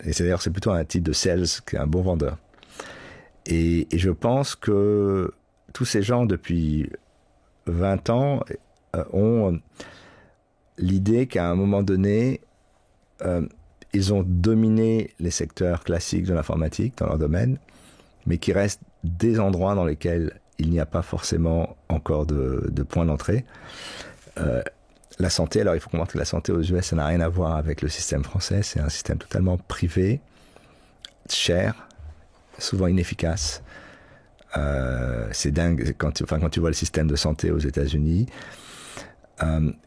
Et c'est plutôt un type de sales qu'un bon vendeur. Et je pense que tous ces gens, depuis 20 ans, ont l'idée qu'à un moment donné, ils ont dominé les secteurs classiques de l'informatique dans leur domaine, mais qu'il reste des endroits dans lesquels il n'y a pas forcément encore de point d'entrée. La santé, alors il faut comprendre que la santé aux US, ça n'a rien à voir avec le système français. C'est un système totalement privé, cher, souvent inefficace. C'est dingue quand tu vois le système de santé aux États-Unis.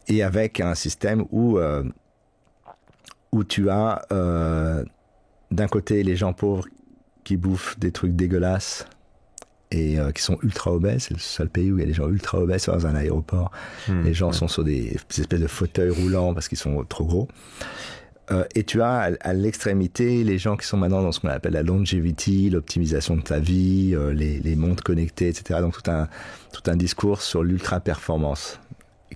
Et avec un système où tu as d'un côté les gens pauvres qui bouffent des trucs dégueulasses et qui sont ultra obèses. C'est le seul pays où il y a des gens ultra obèses dans un aéroport. Les gens sont sur des espèces de fauteuils roulants parce qu'ils sont trop gros. Et tu as à l'extrémité les gens qui sont maintenant dans ce qu'on appelle la longevity, l'optimisation de ta vie, les montres connectées, etc. Donc tout un discours sur l'ultra-performance,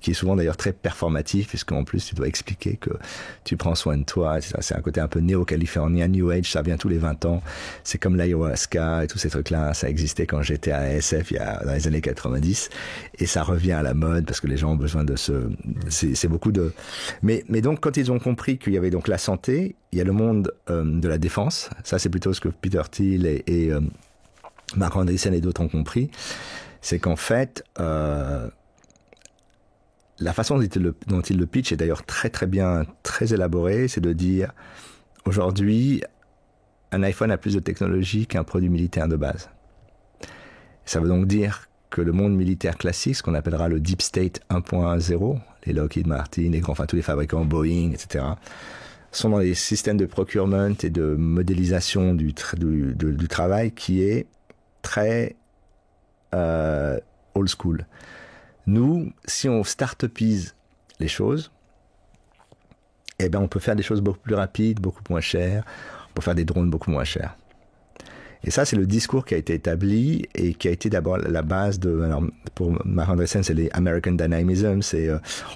qui est souvent d'ailleurs très performatif, puisqu'en plus tu dois expliquer que tu prends soin de toi, etc. C'est un côté un peu néo-californien, New Age, ça vient tous les 20 ans. C'est comme l'ayahuasca et tous ces trucs-là, ça existait quand j'étais à SF dans les années 90, et ça revient à la mode parce que les gens ont besoin de c'est beaucoup de... Mais donc quand ils ont compris qu'il y avait donc la santé, il y a le monde de la défense, ça c'est plutôt ce que Peter Thiel et Marc Andreessen et d'autres ont compris, c'est qu'en fait... la façon dont il le pitch est d'ailleurs très très bien, très élaborée, c'est de dire aujourd'hui, un iPhone a plus de technologie qu'un produit militaire de base. Ça veut donc dire que le monde militaire classique, ce qu'on appellera le Deep State 1.0, les Lockheed Martin, tous les fabricants, Boeing, etc., sont dans les systèmes de procurement et de modélisation du travail qui est très old school. Nous, si on start-upise les choses, eh ben on peut faire des choses beaucoup plus rapides, beaucoup moins chères. On peut faire des drones beaucoup moins chers. Et ça, c'est le discours qui a été établi et qui a été d'abord la base de... Alors, pour Marc Andreessen, c'est les American Dynamism. C'est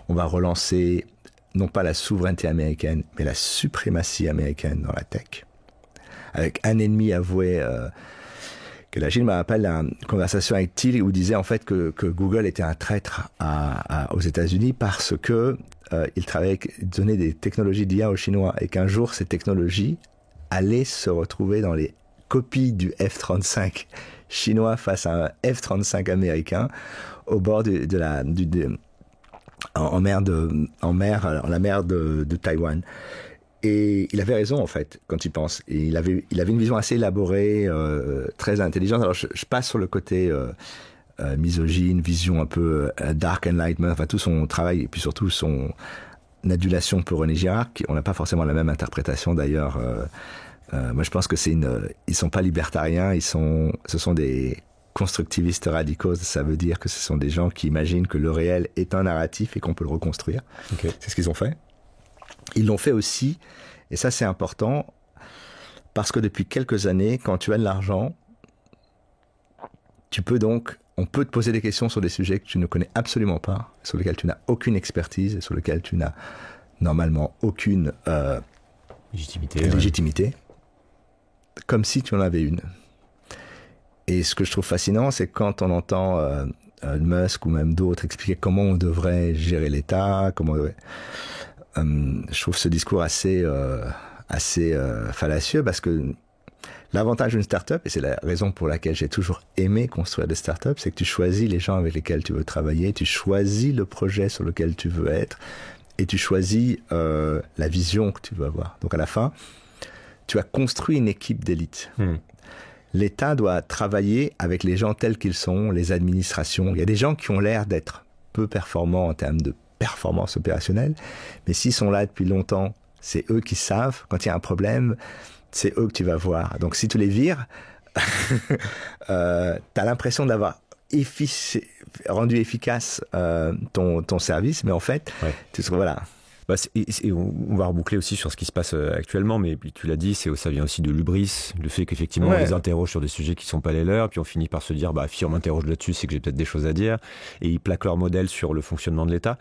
on va relancer non pas la souveraineté américaine, mais la suprématie américaine dans la tech. Avec un ennemi avoué... que la Chine me rappelle une conversation avec Thiel où il disait en fait que Google était un traître aux États-Unis parce que il donnait des technologies d'IA aux Chinois et qu'un jour ces technologies allaient se retrouver dans les copies du F-35 chinois face à un F-35 américain au bord en mer de Taïwan. Et il avait raison, en fait, quand il pense. Et il avait une vision assez élaborée, très intelligente. Alors, je passe sur le côté misogyne, vision un peu dark enlightenment, enfin, tout son travail, et puis surtout son adulation pour René Girard. On n'a pas forcément la même interprétation, d'ailleurs. Moi, je pense que ils sont pas libertariens, ce sont des constructivistes radicaux. Ça veut dire que ce sont des gens qui imaginent que le réel est un narratif et qu'on peut le reconstruire. Okay. C'est ce qu'ils ont fait. Ils l'ont fait aussi, et ça c'est important, parce que depuis quelques années, quand tu as de l'argent, on peut te poser des questions sur des sujets que tu ne connais absolument pas, sur lesquels tu n'as aucune expertise, et sur lesquels tu n'as normalement aucune légitimité, comme si tu en avais une. Et ce que je trouve fascinant, c'est quand on entend Musk ou même d'autres expliquer comment on devrait gérer l'État, je trouve ce discours assez fallacieux parce que l'avantage d'une start-up, et c'est la raison pour laquelle j'ai toujours aimé construire des start-up, c'est que tu choisis les gens avec lesquels tu veux travailler, tu choisis le projet sur lequel tu veux être et tu choisis la vision que tu veux avoir. Donc à la fin, tu as construit une équipe d'élite. L'État doit travailler avec les gens tels qu'ils sont, les administrations. Il y a des gens qui ont l'air d'être peu performants en termes de performance opérationnelle, mais s'ils sont là depuis longtemps, c'est eux qui savent. Quand il y a un problème, c'est eux que tu vas voir. Donc si tu les vires, t'as l'impression d'avoir rendu efficace ton service, mais en fait, voilà. On va reboucler aussi sur ce qui se passe actuellement, mais tu l'as dit, ça vient aussi de l'hubris, le fait qu'effectivement on les interroge sur des sujets qui sont pas les leurs, puis on finit par se dire si on m'interroge là-dessus, c'est que j'ai peut-être des choses à dire, et ils plaquent leur modèle sur le fonctionnement de l'État.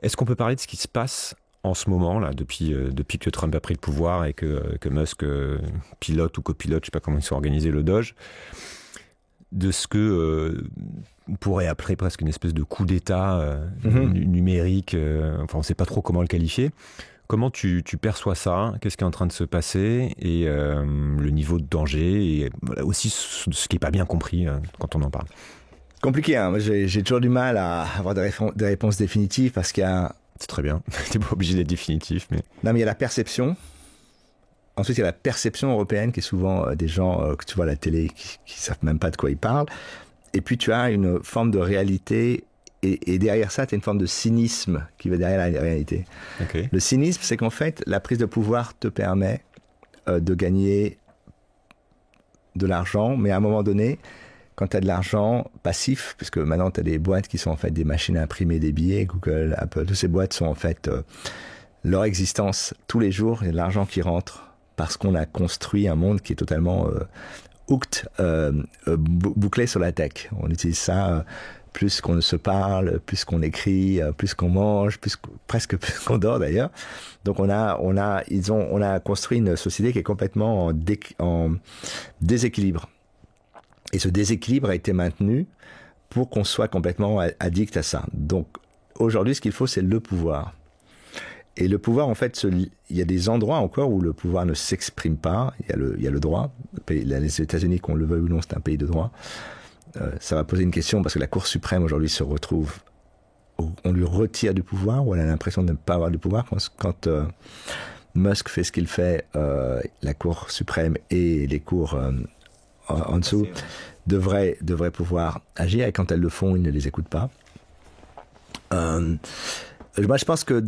Est-ce qu'on peut parler de ce qui se passe en ce moment, là, depuis que Trump a pris le pouvoir et que Musk pilote ou copilote, je sais pas comment ils sont organisés, le Doge, de ce que on pourrait appeler presque une espèce de coup d'État numérique. Enfin, on ne sait pas trop comment le qualifier. Comment tu perçois ça? Qu'est-ce qui est en train de se passer? Et le niveau de danger et voilà, aussi ce qui n'est pas bien compris quand on en parle. Compliqué, hein. Moi, j'ai toujours du mal à avoir des réponses définitives parce qu'il y a... C'est très bien, t'es pas obligé d'être définitif, mais... Non, mais il y a la perception. Ensuite, il y a la perception européenne qui est souvent des gens que tu vois à la télé qui savent même pas de quoi ils parlent. Et puis, tu as une forme de réalité et derrière ça, tu as une forme de cynisme qui va derrière la réalité. Okay. Le cynisme, c'est qu'en fait, la prise de pouvoir te permet de gagner de l'argent, mais à un moment donné, quand tu as de l'argent passif, puisque maintenant tu as des boîtes qui sont en fait des machines à imprimer des billets, Google, Apple, toutes ces boîtes sont en fait leur existence tous les jours, il y a de l'argent qui rentre parce qu'on a construit un monde qui est totalement bouclé sur la tech. On utilise ça plus qu'on se parle, plus qu'on écrit, plus qu'on mange, presque plus qu'on dort d'ailleurs. Donc on a construit une société qui est complètement en déséquilibre. Et ce déséquilibre a été maintenu pour qu'on soit complètement addict à ça. Donc aujourd'hui, ce qu'il faut, c'est le pouvoir. Et le pouvoir, en fait, il y a des endroits encore où le pouvoir ne s'exprime pas. Il y a le droit. Les États-Unis, qu'on le veuille ou non, c'est un pays de droit. Ça va poser une question parce que la Cour suprême aujourd'hui se retrouve, on lui retire du pouvoir ou elle a l'impression de ne pas avoir du pouvoir. Quand Musk fait ce qu'il fait, la Cour suprême et les cours en dessous devraient pouvoir agir, et quand elles le font, ils ne les écoutent pas. Moi, je pense que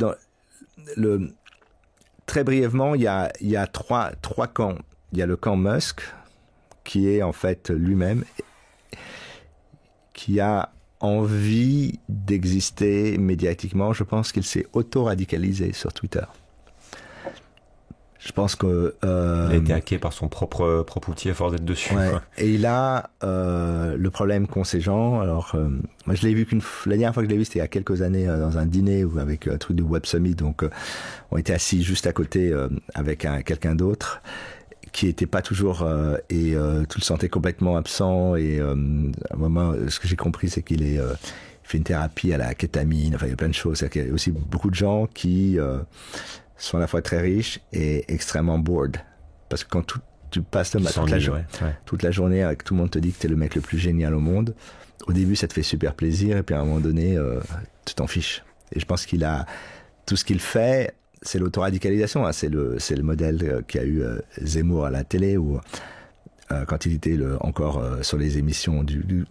très brièvement, il y a trois camps. Il y a le camp Musk, qui est en fait lui-même, qui a envie d'exister médiatiquement. Je pense qu'il s'est auto-radicalisé sur Twitter. Je pense que... il a été hacké par son propre outil à force d'être dessus. Ouais. Et il a le problème qu'ont ces gens. Alors, moi, je l'ai vu la dernière fois que je l'ai vu, c'était il y a quelques années dans un dîner ou avec un truc de Web Summit. Donc, on était assis juste à côté avec quelqu'un d'autre qui était pas toujours et tu le sentais complètement absent. Et à un moment, ce que j'ai compris, c'est qu'il fait une thérapie à la kétamine. Enfin, il y a plein de choses. Il y a aussi beaucoup de gens qui sont à la fois très riches et extrêmement bored. Parce que quand tu passes toute la journée avec tout le monde te dit que t'es le mec le plus génial au monde, au début ça te fait super plaisir et puis à un moment donné tu t'en fiches. Et je pense qu'il a tout ce qu'il fait, c'est l'autoradicalisation, hein. C'est le modèle qu'a eu Zemmour à la télé ou quand il était encore sur les émissions du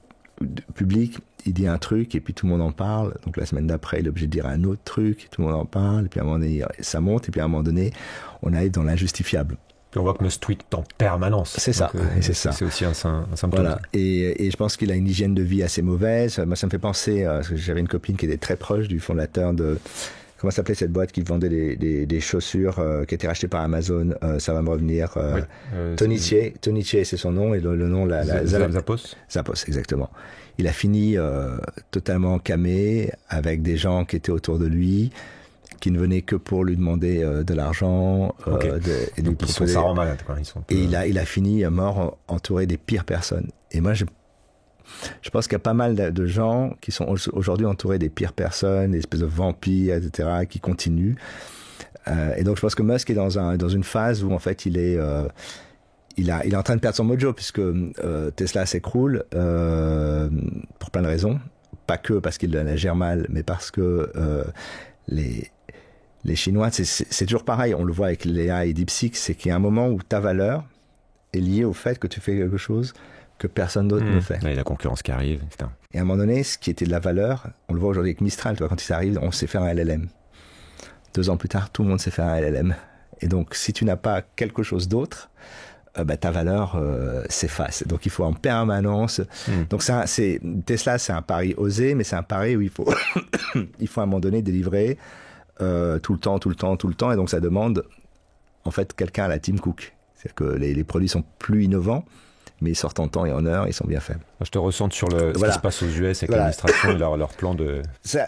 public, il dit un truc et puis tout le monde en parle. Donc la semaine d'après, il est obligé de dire un autre truc, tout le monde en parle, et puis à un moment donné, ça monte, et puis à un moment donné, on arrive dans l'injustifiable. Puis on voit que Musk tweet en permanence. C'est ça, c'est ça. C'est aussi un symptôme. Voilà. Et je pense qu'il a une hygiène de vie assez mauvaise. Moi, ça me fait penser, parce que j'avais une copine qui était très proche du fondateur de... Comment s'appelait cette boîte qui vendait des chaussures qui étaient rachetées par Amazon? Ça va me revenir. Oui, Tonichier, c'est son nom, et le nom... Zappos. Zappos, exactement. Il a fini totalement camé avec des gens qui étaient autour de lui, qui ne venaient que pour lui demander de l'argent. Okay. Et donc ils sont ça rend malade, quoi. Et il a fini mort entouré des pires personnes. Et moi, je pense qu'il y a pas mal de gens qui sont aujourd'hui entourés des pires personnes, des espèces de vampires, etc., qui continuent. Et donc je pense que Musk est dans une phase où en fait il est en train de perdre son mojo, puisque Tesla s'écroule pour plein de raisons. Pas que parce qu'il la gère mal, mais parce que les Chinois, c'est toujours pareil, on le voit avec Léa et DeepSeek, c'est qu'il y a un moment où ta valeur est liée au fait que tu fais quelque chose que personne d'autre ne fait. Et la concurrence qui arrive, etc. Et à un moment donné, ce qui était de la valeur, on le voit aujourd'hui avec Mistral, tu vois, quand il arrive, on sait faire un LLM. 2 ans plus tard, tout le monde sait faire un LLM. Et donc, si tu n'as pas quelque chose d'autre, ta valeur s'efface. Donc il faut en permanence. Donc Tesla, c'est un pari osé, mais c'est un pari où il faut à un moment donné délivrer tout le temps. Et donc ça demande en fait quelqu'un à la Tim Cook. C'est-à-dire que les produits sont plus innovants, mais ils sortent en temps et en heure, ils sont bien faits. Je te ressens sur ce qui se passe aux US avec l'administration et leur plan de...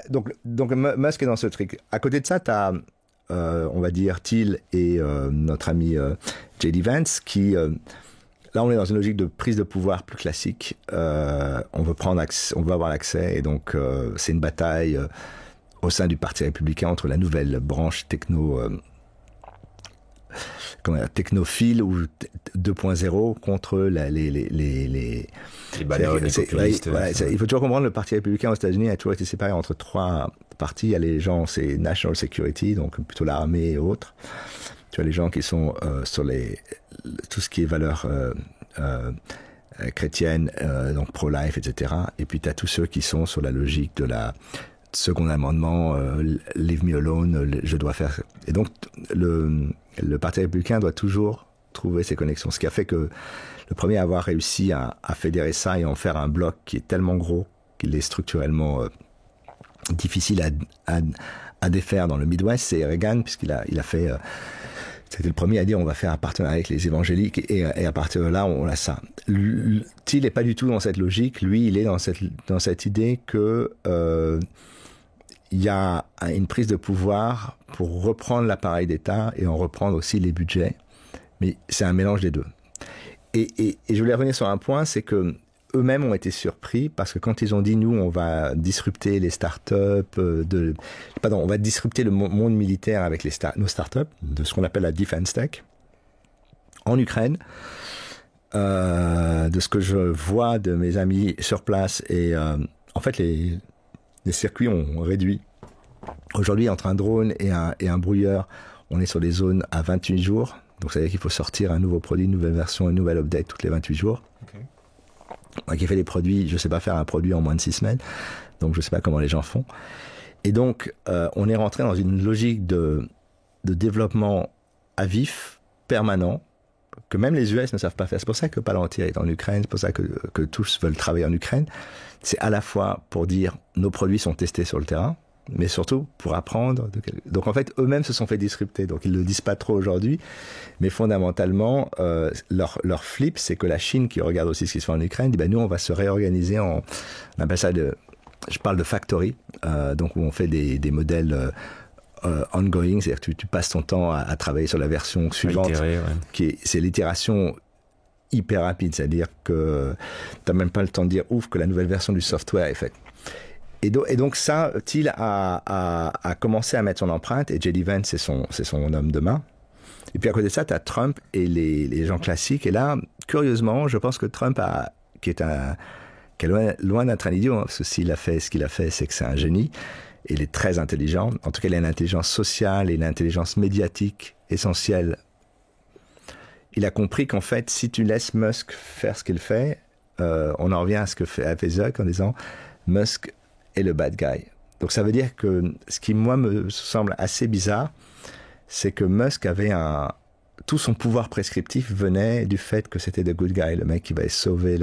Donc Musk est dans ce truc. À côté de ça, tu as on va dire Thiel et notre ami J.D. Vance, qui là on est dans une logique de prise de pouvoir plus classique. On veut avoir l'accès, et donc c'est une bataille au sein du Parti républicain entre la nouvelle branche technophile ou 2.0 contre les bananes, les populistes. Il faut toujours comprendre, le Parti républicain aux États-Unis a toujours été séparé entre trois partis. Il y a les gens, c'est National Security, donc plutôt l'armée et autres. Tu as les gens qui sont sur tout ce qui est valeurs chrétiennes, donc pro-life, etc. Et puis tu as tous ceux qui sont sur la logique de la second amendement, leave me alone, je dois faire. Et donc le Parti républicain doit toujours trouver ses connexions. Ce qui a fait que le premier à avoir réussi à fédérer ça et en faire un bloc qui est tellement gros qu'il est structurellement difficile à défaire dans le Midwest, c'est Reagan, puisqu'il a fait... c'était le premier à dire on va faire un partenariat avec les évangéliques, et à partir de là on a ça. Thiel n'est pas du tout dans cette logique. Lui, il est dans cette idée que il y a une prise de pouvoir pour reprendre l'appareil d'État et en reprendre aussi les budgets, mais c'est un mélange des deux. Et je voulais revenir sur un point, c'est que eux-mêmes ont été surpris parce que quand ils ont dit nous on va disrupter les startups on va disrupter le monde militaire avec nos startups de ce qu'on appelle la defense tech en Ukraine, de ce que je vois de mes amis sur place, et en fait les circuits ont réduit. Aujourd'hui, entre un drone et un brouilleur, on est sur des zones à 28 jours. Donc ça veut dire qu'il faut sortir un nouveau produit, une nouvelle version, une nouvelle update toutes les 28 jours. Okay. Moi qui ai fait des produits, je ne sais pas faire un produit en moins de 6 semaines. Donc je ne sais pas comment les gens font. Et donc on est rentré dans une logique de développement à vif, permanent, que même les US ne savent pas faire. C'est pour ça que Palantir est en Ukraine, c'est pour ça que tous veulent travailler en Ukraine. C'est à la fois pour dire nos produits sont testés sur le terrain, mais surtout pour apprendre. Donc en fait, eux-mêmes se sont fait disrupter. Donc ils ne le disent pas trop aujourd'hui, mais fondamentalement, leur flip, c'est que la Chine, qui regarde aussi ce qui se fait en Ukraine, dit nous on va se réorganiser on appelle ça je parle de factory, donc où on fait des modèles ongoing, c'est-à-dire que tu passes ton temps à travailler sur la version suivante, itérer, ouais. C'est l'itération hyper rapide, c'est-à-dire que tu n'as même pas le temps de dire ouf que la nouvelle version du software est faite. Et donc ça, Thiel a commencé à mettre son empreinte, et J.D. Vance, c'est son homme de main. Et puis à côté de ça, tu as Trump et les gens classiques. Et là, curieusement, je pense que Trump qui est loin d'être un idiot, parce que s'il a fait ce qu'il a fait, c'est que c'est un génie. Et il est très intelligent. En tout cas, il a une intelligence sociale et une intelligence médiatique essentielle. Il a compris qu'en fait, si tu laisses Musk faire ce qu'il fait, on en revient à ce que fait Zuck en disant Musk est le bad guy. Donc ça veut dire que ce qui, moi, me semble assez bizarre, c'est que Musk avait tout son pouvoir prescriptif venait du fait que c'était the good guy, le mec qui va sauver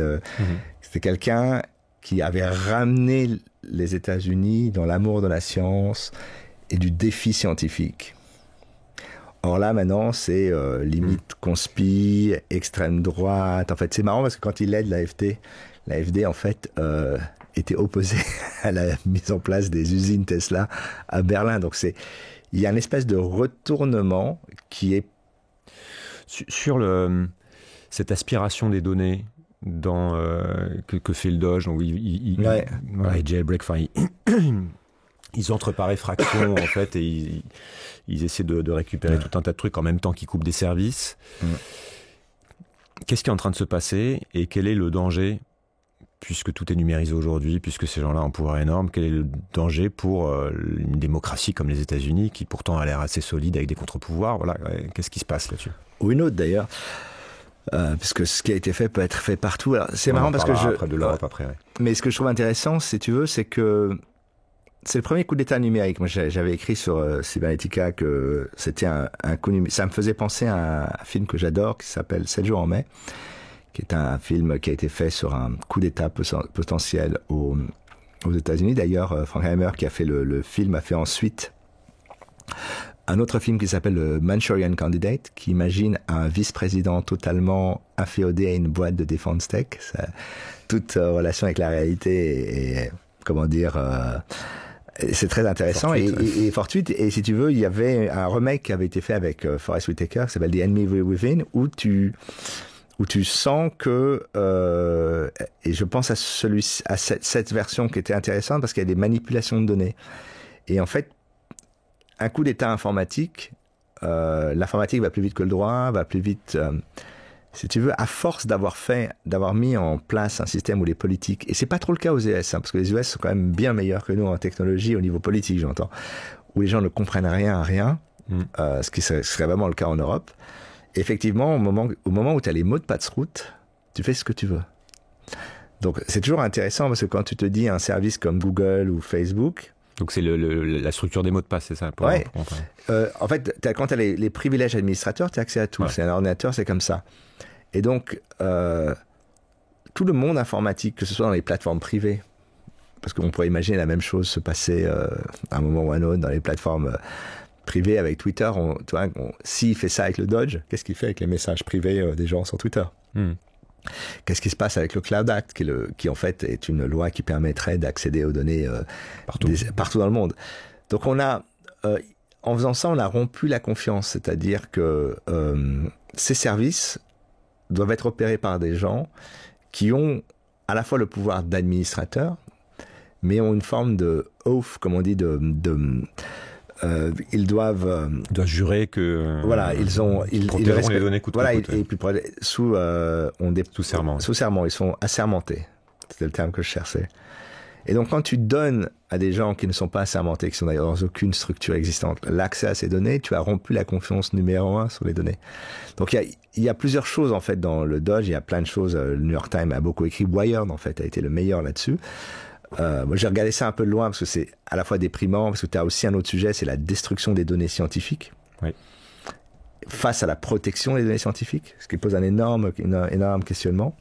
C'était quelqu'un qui avait ramené les États-Unis dans l'amour de la science et du défi scientifique. Or là, maintenant, c'est limite conspi, extrême droite. En fait, c'est marrant parce que quand il aide l'AfD, en fait, était opposée à la mise en place des usines Tesla à Berlin. Donc, il y a une espèce de retournement qui est... Sur cette aspiration des données que fait le Doge, où ils jailbreak, enfin, ils entrent par effraction, en fait, et ils essaient de récupérer tout un tas de trucs en même temps qu'ils coupent des services. Qu'est-ce qui est en train de se passer et quel est le danger, puisque tout est numérisé aujourd'hui, puisque ces gens-là ont un pouvoir énorme, quel est le danger pour une démocratie comme les États-Unis, qui pourtant a l'air assez solide avec des contre-pouvoirs? Voilà, qu'est-ce qui se passe là-dessus? Ou une autre d'ailleurs, parce que ce qui a été fait peut être fait partout. Alors, c'est marrant parce que de l'Europe après. Ouais. Mais ce que je trouve intéressant, si tu veux, c'est que c'est le premier coup d'état numérique. Moi, j'avais écrit sur Cybernetica que c'était un coup numérique. Ça me faisait penser à un film que j'adore qui s'appelle 7 jours en mai, qui est un film qui a été fait sur un coup d'état potentiel aux États-Unis. D'ailleurs, Frankenheimer, qui a fait le film, a fait ensuite un autre film qui s'appelle le Manchurian Candidate, qui imagine un vice-président totalement inféodé à une boîte de défense tech. Toute relation avec la réalité est comment dire, Et c'est très intéressant. Et Fortuit, et si tu veux, il y avait un remake qui avait été fait avec Forest Whitaker, qui s'appelle The Enemy Within, où tu sens que, et je pense à cette version qui était intéressante parce qu'il y a des manipulations de données. Et en fait, un coup d'état informatique, l'informatique va plus vite que le droit, va plus vite, si tu veux, à force d'avoir mis en place un système où les politiques, et c'est pas trop le cas aux US, parce que les US sont quand même bien meilleurs que nous en technologie au niveau politique, j'entends, où les gens ne comprennent rien à rien, ce qui serait vraiment le cas en Europe. Et effectivement, au moment où tu as les mots de passe-route, tu fais ce que tu veux. Donc c'est toujours intéressant parce que quand tu te dis un service comme Google ou Facebook, donc c'est la structure des mots de passe, c'est ça? Ouais. En fait, quand tu as les privilèges administrateurs, tu as accès à tout. Ouais. C'est un ordinateur, c'est comme ça. Et donc, tout le monde informatique, que ce soit dans les plateformes privées, parce qu'on pourrait imaginer la même chose se passer à un moment ou à un autre dans les plateformes privées avec Twitter. S'il fait ça avec le Dodge, qu'est-ce qu'il fait avec les messages privés des gens sur Twitter? Qu'est-ce qui se passe avec le Cloud Act, qui en fait est une loi qui permettrait d'accéder aux données partout dans le monde. Donc en faisant ça, on a rompu la confiance, c'est-à-dire que ces services doivent être opérés par des gens qui ont à la fois le pouvoir d'administrateur, mais ont une forme de oath, comme on dit, ils doivent jurer que voilà, ils protégeront les données coûte que coûte. Et puis sous serment. Sous serment, ils sont assermentés. C'était le terme que je cherchais. Et donc quand tu donnes à des gens qui ne sont pas assermentés, qui sont d'ailleurs dans aucune structure existante, l'accès à ces données, tu as rompu la confiance numéro 1 sur les données. Donc il y a plusieurs choses en fait dans le Dodge, il y a plein de choses. Le New York Times a beaucoup écrit, Wired en fait a été le meilleur là-dessus. Moi j'ai regardé ça un peu de loin parce que c'est à la fois déprimant, parce que tu as aussi un autre sujet, c'est la destruction des données scientifiques. Oui. Face à la protection des données scientifiques, ce qui pose un énorme questionnement.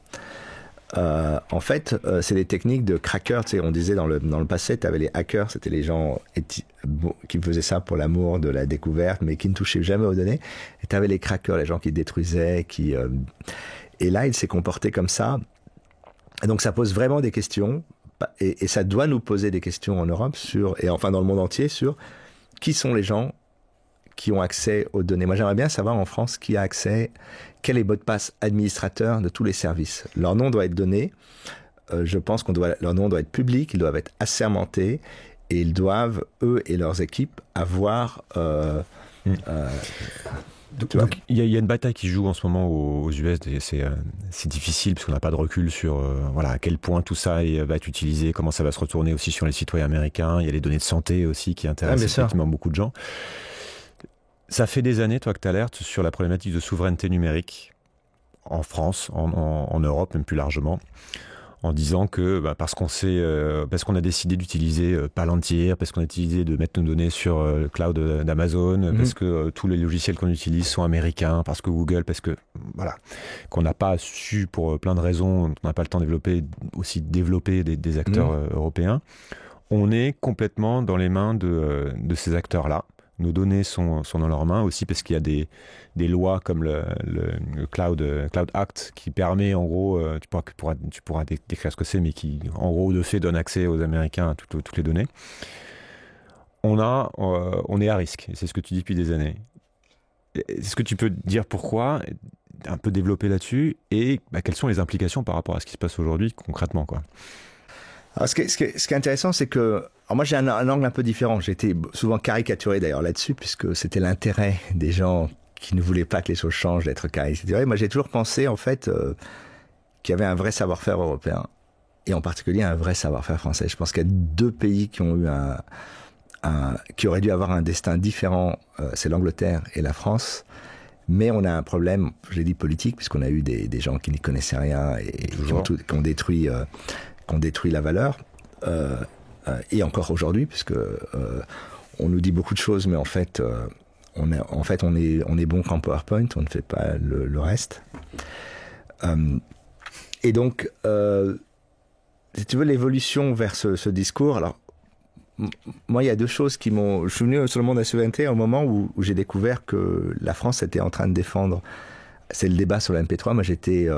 En fait, c'est des techniques de crackers. Tu sais, on disait dans le passé, tu avais les hackers, c'était les gens qui faisaient ça pour l'amour de la découverte, mais qui ne touchaient jamais aux données. Et tu avais les crackers, les gens qui détruisaient, et là, il s'est comporté comme ça. Et donc, ça pose vraiment des questions, et ça doit nous poser des questions en Europe et enfin dans le monde entier sur qui sont les gens qui ont accès aux données. Moi, j'aimerais bien savoir en France qui a accès, quel est le mot de passe administrateur de tous les services. Leur nom doit être donné. Je pense leur nom doit être public, ils doivent être assermentés et ils doivent, eux et leurs équipes, avoir... Donc il y a une bataille qui joue en ce moment aux US, et c'est difficile parce qu'on n'a pas de recul sur à quel point tout ça va être utilisé, comment ça va se retourner aussi sur les citoyens américains. Il y a les données de santé aussi qui intéressent effectivement beaucoup de gens. Ça fait des années, toi, que tu alertes sur la problématique de souveraineté numérique en France, en Europe, même plus largement, en disant que parce qu'on a décidé d'utiliser Palantir, parce qu'on a décidé de mettre nos données sur le cloud d'Amazon, parce que tous les logiciels qu'on utilise sont américains, parce que Google, parce que qu'on n'a pas su pour plein de raisons, on n'a pas le temps de développer des acteurs européens. On est complètement dans les mains de ces acteurs-là. Nos données sont dans leurs mains aussi parce qu'il y a des lois comme le Cloud Act qui permet en gros, tu pourras décrire ce que c'est, mais qui en gros de fait donne accès aux Américains à toutes les données. On est à risque, et c'est ce que tu dis depuis des années. Est-ce que tu peux dire pourquoi, un peu développer là-dessus, et quelles sont les implications par rapport à ce qui se passe aujourd'hui concrètement, quoi? Alors, ce qui est intéressant, c'est que... Alors moi, j'ai un angle un peu différent. J'ai été souvent caricaturé d'ailleurs là-dessus, puisque c'était l'intérêt des gens qui ne voulaient pas que les choses changent, d'être caricaturés. Moi, j'ai toujours pensé, en fait, qu'il y avait un vrai savoir-faire européen, et en particulier un vrai savoir-faire français. Je pense qu'il y a deux pays qui ont eu qui auraient dû avoir un destin différent, c'est l'Angleterre et la France. Mais on a un problème, je l'ai dit, politique, puisqu'on a eu des gens qui n'y connaissaient rien et qui ont détruit la valeur. Et encore aujourd'hui, puisque on nous dit beaucoup de choses, mais en fait, on est bon qu'en PowerPoint, on ne fait pas le reste. Et donc, si tu veux, l'évolution vers ce discours. Alors, moi, il y a deux choses qui m'ont... Je suis venu sur le monde de la souveraineté au moment où j'ai découvert que la France était en train de défendre... C'est le débat sur la MP3. Moi, j'étais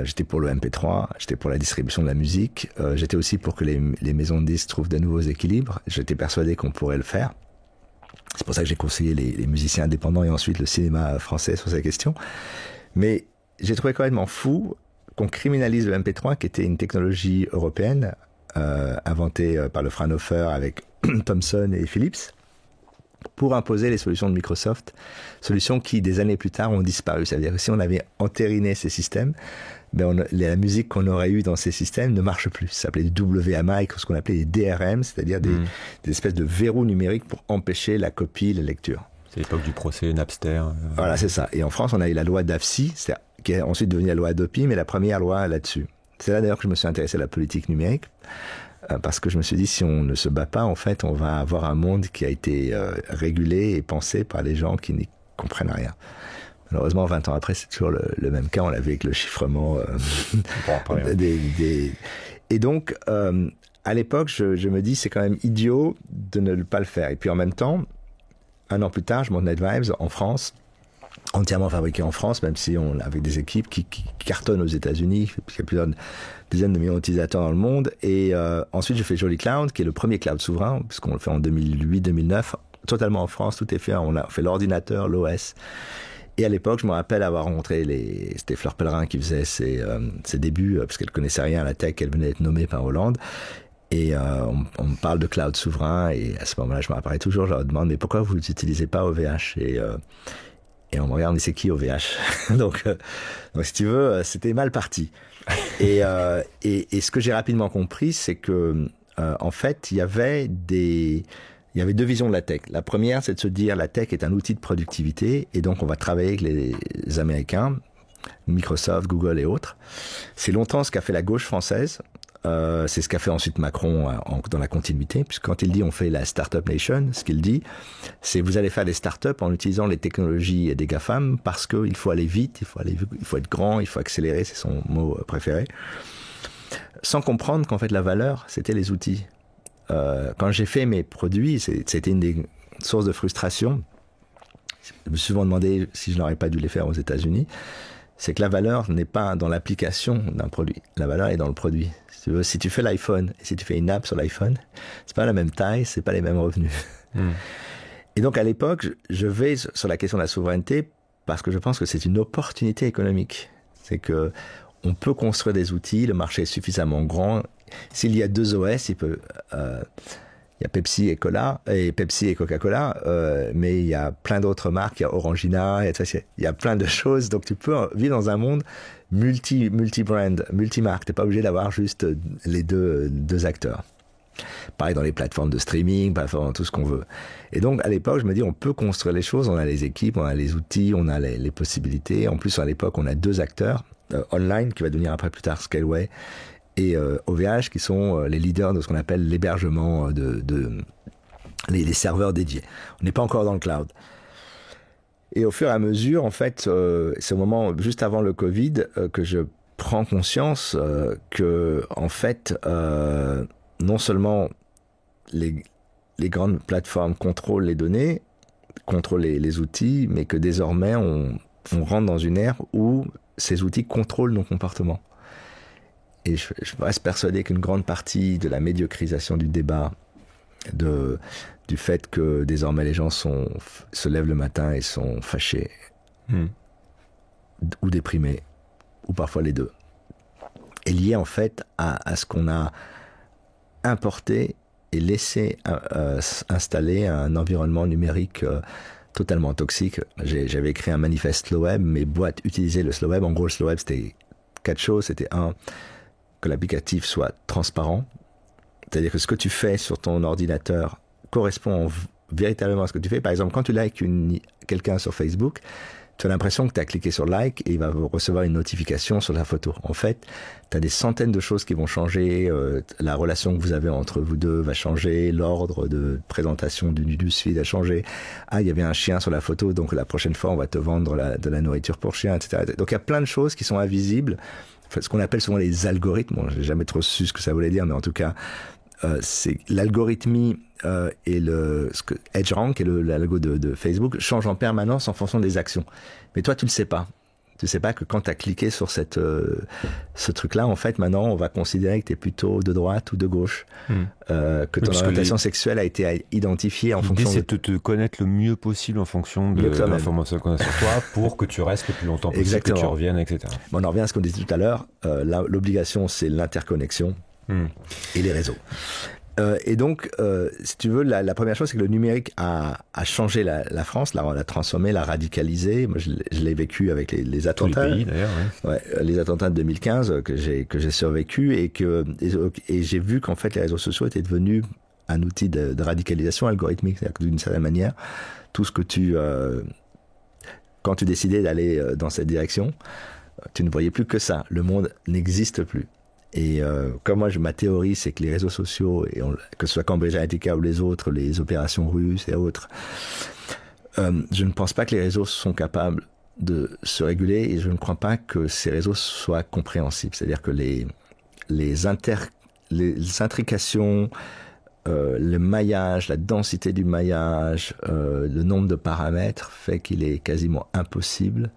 J'étais pour le MP3, j'étais pour la distribution de la musique, j'étais aussi pour que les maisons de disques trouvent de nouveaux équilibres. J'étais persuadé qu'on pourrait le faire. C'est pour ça que j'ai conseillé les musiciens indépendants et ensuite le cinéma français sur ces questions. Mais j'ai trouvé complètement fou qu'on criminalise le MP3, qui était une technologie européenne inventée par le Fraunhofer avec Thomson et Philips, pour imposer les solutions de Microsoft, solutions qui, des années plus tard, ont disparu. C'est-à-dire que si on avait entériné ces systèmes, la musique qu'on aurait eue dans ces systèmes ne marche plus. Ça s'appelait du WMI, ce qu'on appelait des DRM, c'est-à-dire des espèces de verrous numériques pour empêcher la copie, la lecture. C'est l'époque du procès Napster. Voilà, c'est ça. Et en France, on a eu la loi DAFSI, qui est ensuite devenue la loi Adopi, mais la première loi là-dessus. C'est là d'ailleurs que je me suis intéressé à la politique numérique, parce que je me suis dit, si on ne se bat pas, en fait, on va avoir un monde qui a été régulé et pensé par des gens qui n'y comprennent rien. Malheureusement, 20 ans après, c'est toujours le même cas. On l'a vu avec le chiffrement Et donc, à l'époque, je me dis, c'est quand même idiot de ne pas le faire. Et puis en même temps, un an plus tard, je monte NetVibes en France, entièrement fabriqué en France, même si on avait des équipes qui cartonnent aux États-Unis, il y a plusieurs dizaines de millions d'utilisateurs dans le monde. Et ensuite, je fais Jolly Cloud, qui est le premier cloud souverain, puisqu'on le fait en 2008-2009, totalement en France, tout est fait. On a fait l'ordinateur, l'OS. Et à l'époque, je me rappelle avoir rencontré c'était Fleur Pellerin qui faisait ses débuts, parce qu'elle connaissait rien à la tech, elle venait d'être nommée par Hollande. Et on me parle de cloud souverain, et à ce moment-là, je me rappelle toujours, je leur demande, mais pourquoi vous n'utilisez pas OVH? Et on me regarde, mais c'est qui OVH? donc, si tu veux, c'était mal parti. Et ce que j'ai rapidement compris, c'est que, en fait, il y avait deux visions de la tech. La première, c'est de se dire, la tech est un outil de productivité, et donc on va travailler avec les Américains, Microsoft, Google et autres. C'est longtemps ce qu'a fait la gauche française. C'est ce qu'a fait ensuite Macron dans la continuité, puisque quand il dit on fait la Startup Nation, ce qu'il dit, c'est vous allez faire des startups en utilisant les technologies des GAFAM, parce qu'il faut aller vite, il faut être grand, il faut accélérer, c'est son mot préféré, sans comprendre qu'en fait la valeur, c'était les outils. Quand j'ai fait mes produits, c'était une des sources de frustration. Je me suis souvent demandé si je n'aurais pas dû les faire aux États-Unis. C'est que la valeur n'est pas dans l'application d'un produit. La valeur est dans le produit. Si tu fais l'iPhone et si tu fais une app sur l'iPhone, c'est pas la même taille, c'est pas les mêmes revenus. Et donc à l'époque, je vais sur la question de la souveraineté parce que je pense que c'est une opportunité économique. C'est que on peut construire des outils, le marché est suffisamment grand. S'il y a deux OS, il y a Pepsi et Coca-Cola, mais il y a plein d'autres marques, il y a Orangina, il y a plein de choses. Donc tu peux vivre dans un monde multi-brand, multi-marque. T'es pas obligé d'avoir juste les deux acteurs. Pareil dans les plateformes de streaming, dans tout ce qu'on veut. Et donc à l'époque, je me dis, on peut construire les choses, on a les équipes, on a les outils, on a les possibilités. En plus, à l'époque, on a deux acteurs online, qui va devenir après plus tard Scaleway, et OVH, qui sont les leaders de ce qu'on appelle l'hébergement les serveurs dédiés. On n'est pas encore dans le cloud. Et au fur et à mesure, en fait, c'est au moment, juste avant le Covid, que je prends conscience que, en fait, non seulement les grandes plateformes contrôlent les données, contrôlent les outils, mais que désormais, on rentre dans une ère où ces outils contrôlent nos comportements. Et je reste persuadé qu'une grande partie de la médiocrisation du débat, du fait que désormais les gens se lèvent le matin et sont fâchés, ou déprimés, ou parfois les deux, est liée en fait à ce qu'on a importé et laissé installer un environnement numérique totalement toxique. J'avais écrit un manifeste Slow Web, mes boîtes utilisaient le Slow Web. En gros, le Slow Web, c'était 4 choses. C'était que l'applicatif soit transparent. C'est-à-dire que ce que tu fais sur ton ordinateur correspond véritablement à ce que tu fais. Par exemple, quand tu likes quelqu'un sur Facebook, tu as l'impression que tu as cliqué sur like et il va recevoir une notification sur la photo. En fait, tu as des centaines de choses qui vont changer. La relation que vous avez entre vous deux va changer. L'ordre de présentation du newsfeed va changer. Ah, il y avait un chien sur la photo, donc la prochaine fois, on va te vendre de la nourriture pour chien, etc. Donc, il y a plein de choses qui sont invisibles. Enfin, ce qu'on appelle souvent les algorithmes. Bon, j'ai jamais trop su ce que ça voulait dire, mais en tout cas, c'est l'algorithmie et ce que EdgeRank et l'algo de Facebook change en permanence en fonction des actions. Mais toi, tu le sais pas. Tu sais pas que quand tu as cliqué sur ce truc-là, en fait, maintenant, on va considérer que tu es plutôt de droite ou de gauche. Que ton orientation sexuelle a été identifiée en fonction... L'idée, c'est de te connaître le mieux possible en fonction de l'information qu'on a sur toi pour que tu restes le plus longtemps possible, exactement, que tu reviennes, etc. Bon, on en revient à ce qu'on disait tout à l'heure. L'obligation, c'est l'interconnexion et les réseaux. Et donc, si tu veux, la première chose, c'est que le numérique a changé la France, l'a transformé, l'a radicalisé. Moi, je l'ai vécu avec les attentats. Tous les pays, d'ailleurs. Ouais, les attentats de 2015 que j'ai survécu et j'ai vu qu'en fait, les réseaux sociaux étaient devenus un outil de radicalisation algorithmique. C'est-à-dire que d'une certaine manière, tout ce que quand tu décidais d'aller dans cette direction, tu ne voyais plus que ça. Le monde n'existe plus. Et comme moi, ma théorie, c'est que les réseaux sociaux, que ce soit Cambridge Analytica ou les autres, les opérations russes et autres, je ne pense pas que les réseaux sont capables de se réguler et je ne crois pas que ces réseaux soient compréhensibles. C'est-à-dire que les intrications, le maillage, la densité du maillage, le nombre de paramètres fait qu'il est quasiment impossible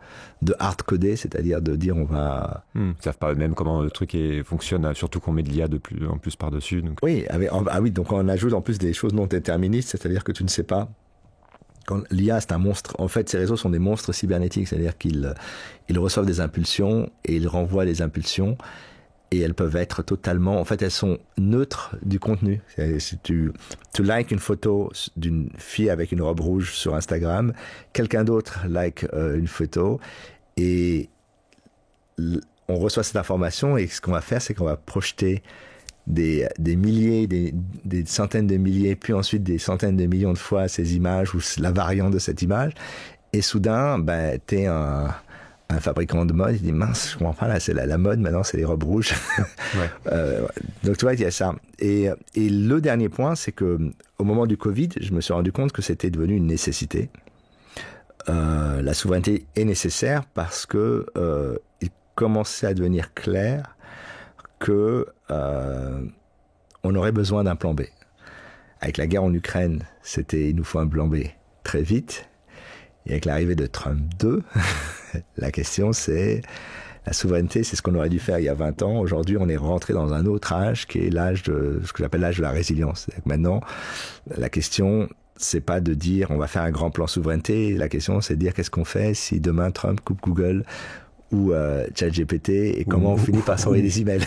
de hard-coder, c'est-à-dire de dire on va... Ils savent pas eux-mêmes comment le truc fonctionne, surtout qu'on met de l'IA en plus par-dessus. Donc... Oui, donc on ajoute en plus des choses non déterministes, c'est-à-dire que tu ne sais pas. Quand l'IA, c'est un monstre. En fait, ces réseaux sont des monstres cybernétiques, c'est-à-dire qu'ils reçoivent des impulsions et ils renvoient les impulsions. Et elles peuvent être totalement... En fait, elles sont neutres du contenu. Si tu likes une photo d'une fille avec une robe rouge sur Instagram, quelqu'un d'autre like une photo, et on reçoit cette information, et ce qu'on va faire, c'est qu'on va projeter des milliers, des centaines de milliers, puis ensuite des centaines de millions de fois ces images, ou la variante de cette image, et soudain, t'es un fabricant de mode, il dit mince, je comprends pas, là c'est la mode maintenant, c'est les robes rouges. Ouais. Donc tu vois, il y a ça. Et le dernier point, c'est que au moment du Covid, je me suis rendu compte que c'était devenu une nécessité. La souveraineté est nécessaire parce que il commençait à devenir clair que on aurait besoin d'un plan B. Avec la guerre en Ukraine, il nous faut un plan B très vite. Et avec l'arrivée de Trump 2, la question c'est, la souveraineté, c'est ce qu'on aurait dû faire il y a 20 ans. Aujourd'hui, on est rentré dans un autre âge qui est ce que j'appelle l'âge de la résilience. Maintenant, la question, c'est pas de dire on va faire un grand plan souveraineté. La question, c'est de dire qu'est-ce qu'on fait si demain Trump coupe Google ou ChatGPT et comment on finit par s'envoyer des emails.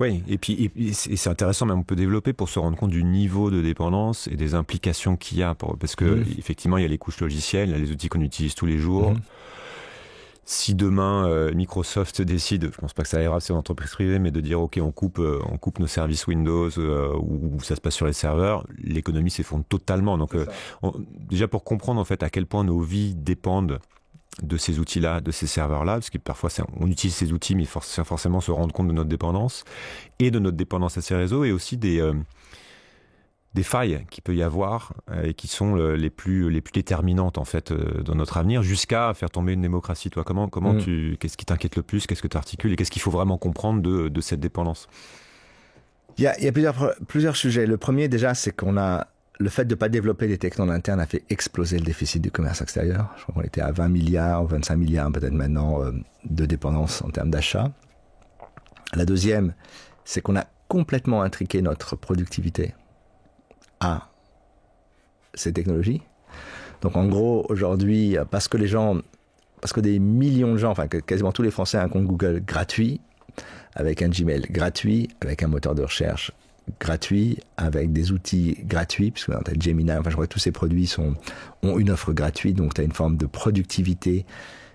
Oui, et puis c'est intéressant, mais on peut développer pour se rendre compte du niveau de dépendance et des implications qu'il y a. Parce que effectivement, il y a les couches logicielles, il y a les outils qu'on utilise tous les jours. Si demain Microsoft décide, je pense pas que ça arrivera, c'est une entreprise privée, mais de dire ok, on coupe nos services Windows ou ça se passe sur les serveurs, l'économie s'effondre totalement. Donc déjà pour comprendre en fait à quel point nos vies dépendent de ces outils-là, de ces serveurs-là, parce que parfois on utilise ces outils, mais sans forcément se rendre compte de notre dépendance et de notre dépendance à ces réseaux, et aussi des failles qu'il peut y avoir et qui sont les plus déterminantes en fait dans notre avenir, jusqu'à faire tomber une démocratie. Toi, qu'est-ce qui t'inquiète le plus, qu'est-ce que tu articules et qu'est-ce qu'il faut vraiment comprendre de cette dépendance? Il y a plusieurs sujets. Le premier déjà, c'est le fait de ne pas développer des technologies internes a fait exploser le déficit du commerce extérieur. Je crois qu'on était à 20 milliards, 25 milliards peut-être maintenant de dépendance en termes d'achat. La deuxième, c'est qu'on a complètement intriqué notre productivité à ces technologies. Donc en gros, aujourd'hui, parce que des millions de gens, enfin quasiment tous les Français ont un compte Google gratuit, avec un Gmail gratuit, avec un moteur de recherche gratuit, avec des outils gratuits, puisque tu as Gemini, enfin je crois que tous ces produits ont une offre gratuite, donc tu as une forme de productivité.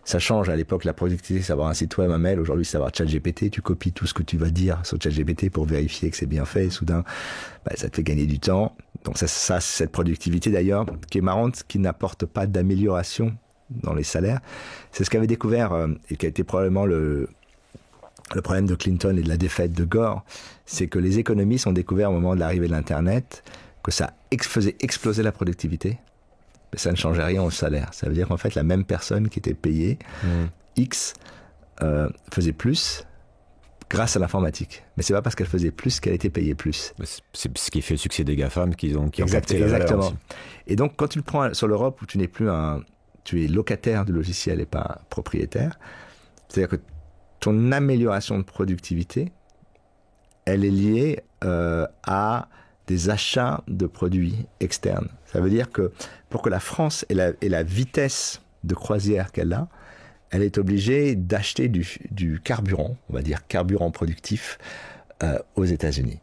Ça change. À l'époque, la productivité, c'est avoir un site web, un mail. Aujourd'hui, c'est avoir ChatGPT. Tu copies tout ce que tu vas dire sur ChatGPT pour vérifier que c'est bien fait. Et soudain, ça te fait gagner du temps. Donc ça, cette productivité d'ailleurs, qui est marrante, qui n'apporte pas d'amélioration dans les salaires. C'est ce qu'avait découvert et qui a été probablement le problème de Clinton et de la défaite de Gore, c'est que les économistes ont découvert au moment de l'arrivée de l'Internet que ça faisait exploser la productivité, mais ça ne changeait rien au salaire. Ça veut dire qu'en fait, la même personne qui était payée, X, faisait plus grâce à l'informatique. Mais c'est pas parce qu'elle faisait plus qu'elle était payée plus. C'est ce qui fait le succès des GAFAM qui ont capté exactement. Et donc, quand tu le prends sur l'Europe, où tu n'es plus un tu es locataire du logiciel et pas propriétaire. C'est-à-dire que ton amélioration de productivité, elle est liée à des achats de produits externes. Ça veut dire que pour que la France ait la vitesse de croisière qu'elle a, elle est obligée d'acheter du carburant, on va dire carburant productif, aux États-Unis.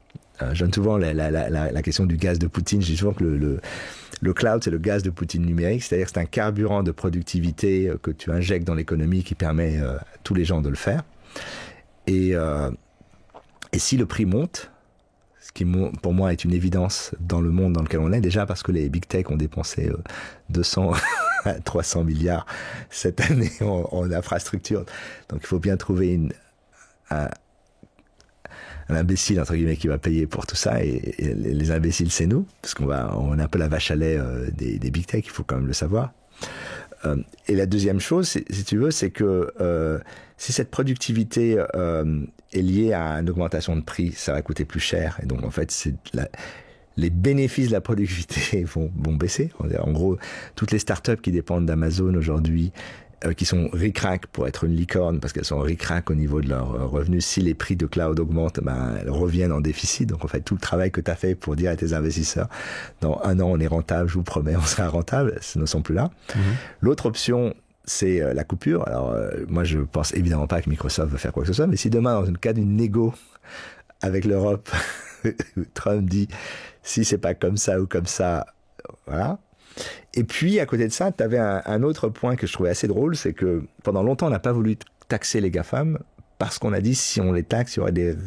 Je donne souvent la question du gaz de Poutine. Je dis souvent que le cloud, c'est le gaz de Poutine numérique, c'est-à-dire que c'est un carburant de productivité que tu injectes dans l'économie qui permet à tous les gens de le faire. Et si le prix monte, ce qui pour moi est une évidence dans le monde dans lequel on est, déjà parce que les big tech ont dépensé 200 à 300 milliards cette année en infrastructure. Donc il faut bien trouver un imbécile, entre guillemets, qui va payer pour tout ça, et les imbéciles, c'est nous, parce on est un peu la vache à lait des big tech, il faut quand même le savoir. Et la deuxième chose, si tu veux, c'est que si cette productivité est liée à une augmentation de prix, ça va coûter plus cher, et donc en fait, les bénéfices de la productivité vont baisser. En gros, toutes les startups qui dépendent d'Amazon aujourd'hui, qui sont ric-rac pour être une licorne, parce qu'elles sont ric-rac au niveau de leurs revenus. Si les prix de cloud augmentent, elles reviennent en déficit. Donc en fait, tout le travail que tu as fait pour dire à tes investisseurs, dans 1 an on est rentable, je vous promets, on sera rentable, ce ne sont plus là. L'autre option, c'est la coupure. Alors moi, je pense évidemment pas que Microsoft va faire quoi que ce soit, mais si demain, dans le cas d'une négo avec l'Europe, Trump dit si c'est pas comme ça ou comme ça, voilà. Et puis, à côté de ça, tu avais un autre point que je trouvais assez drôle, c'est que pendant longtemps, on n'a pas voulu taxer les GAFAM parce qu'on a dit si on les taxe, il y aurait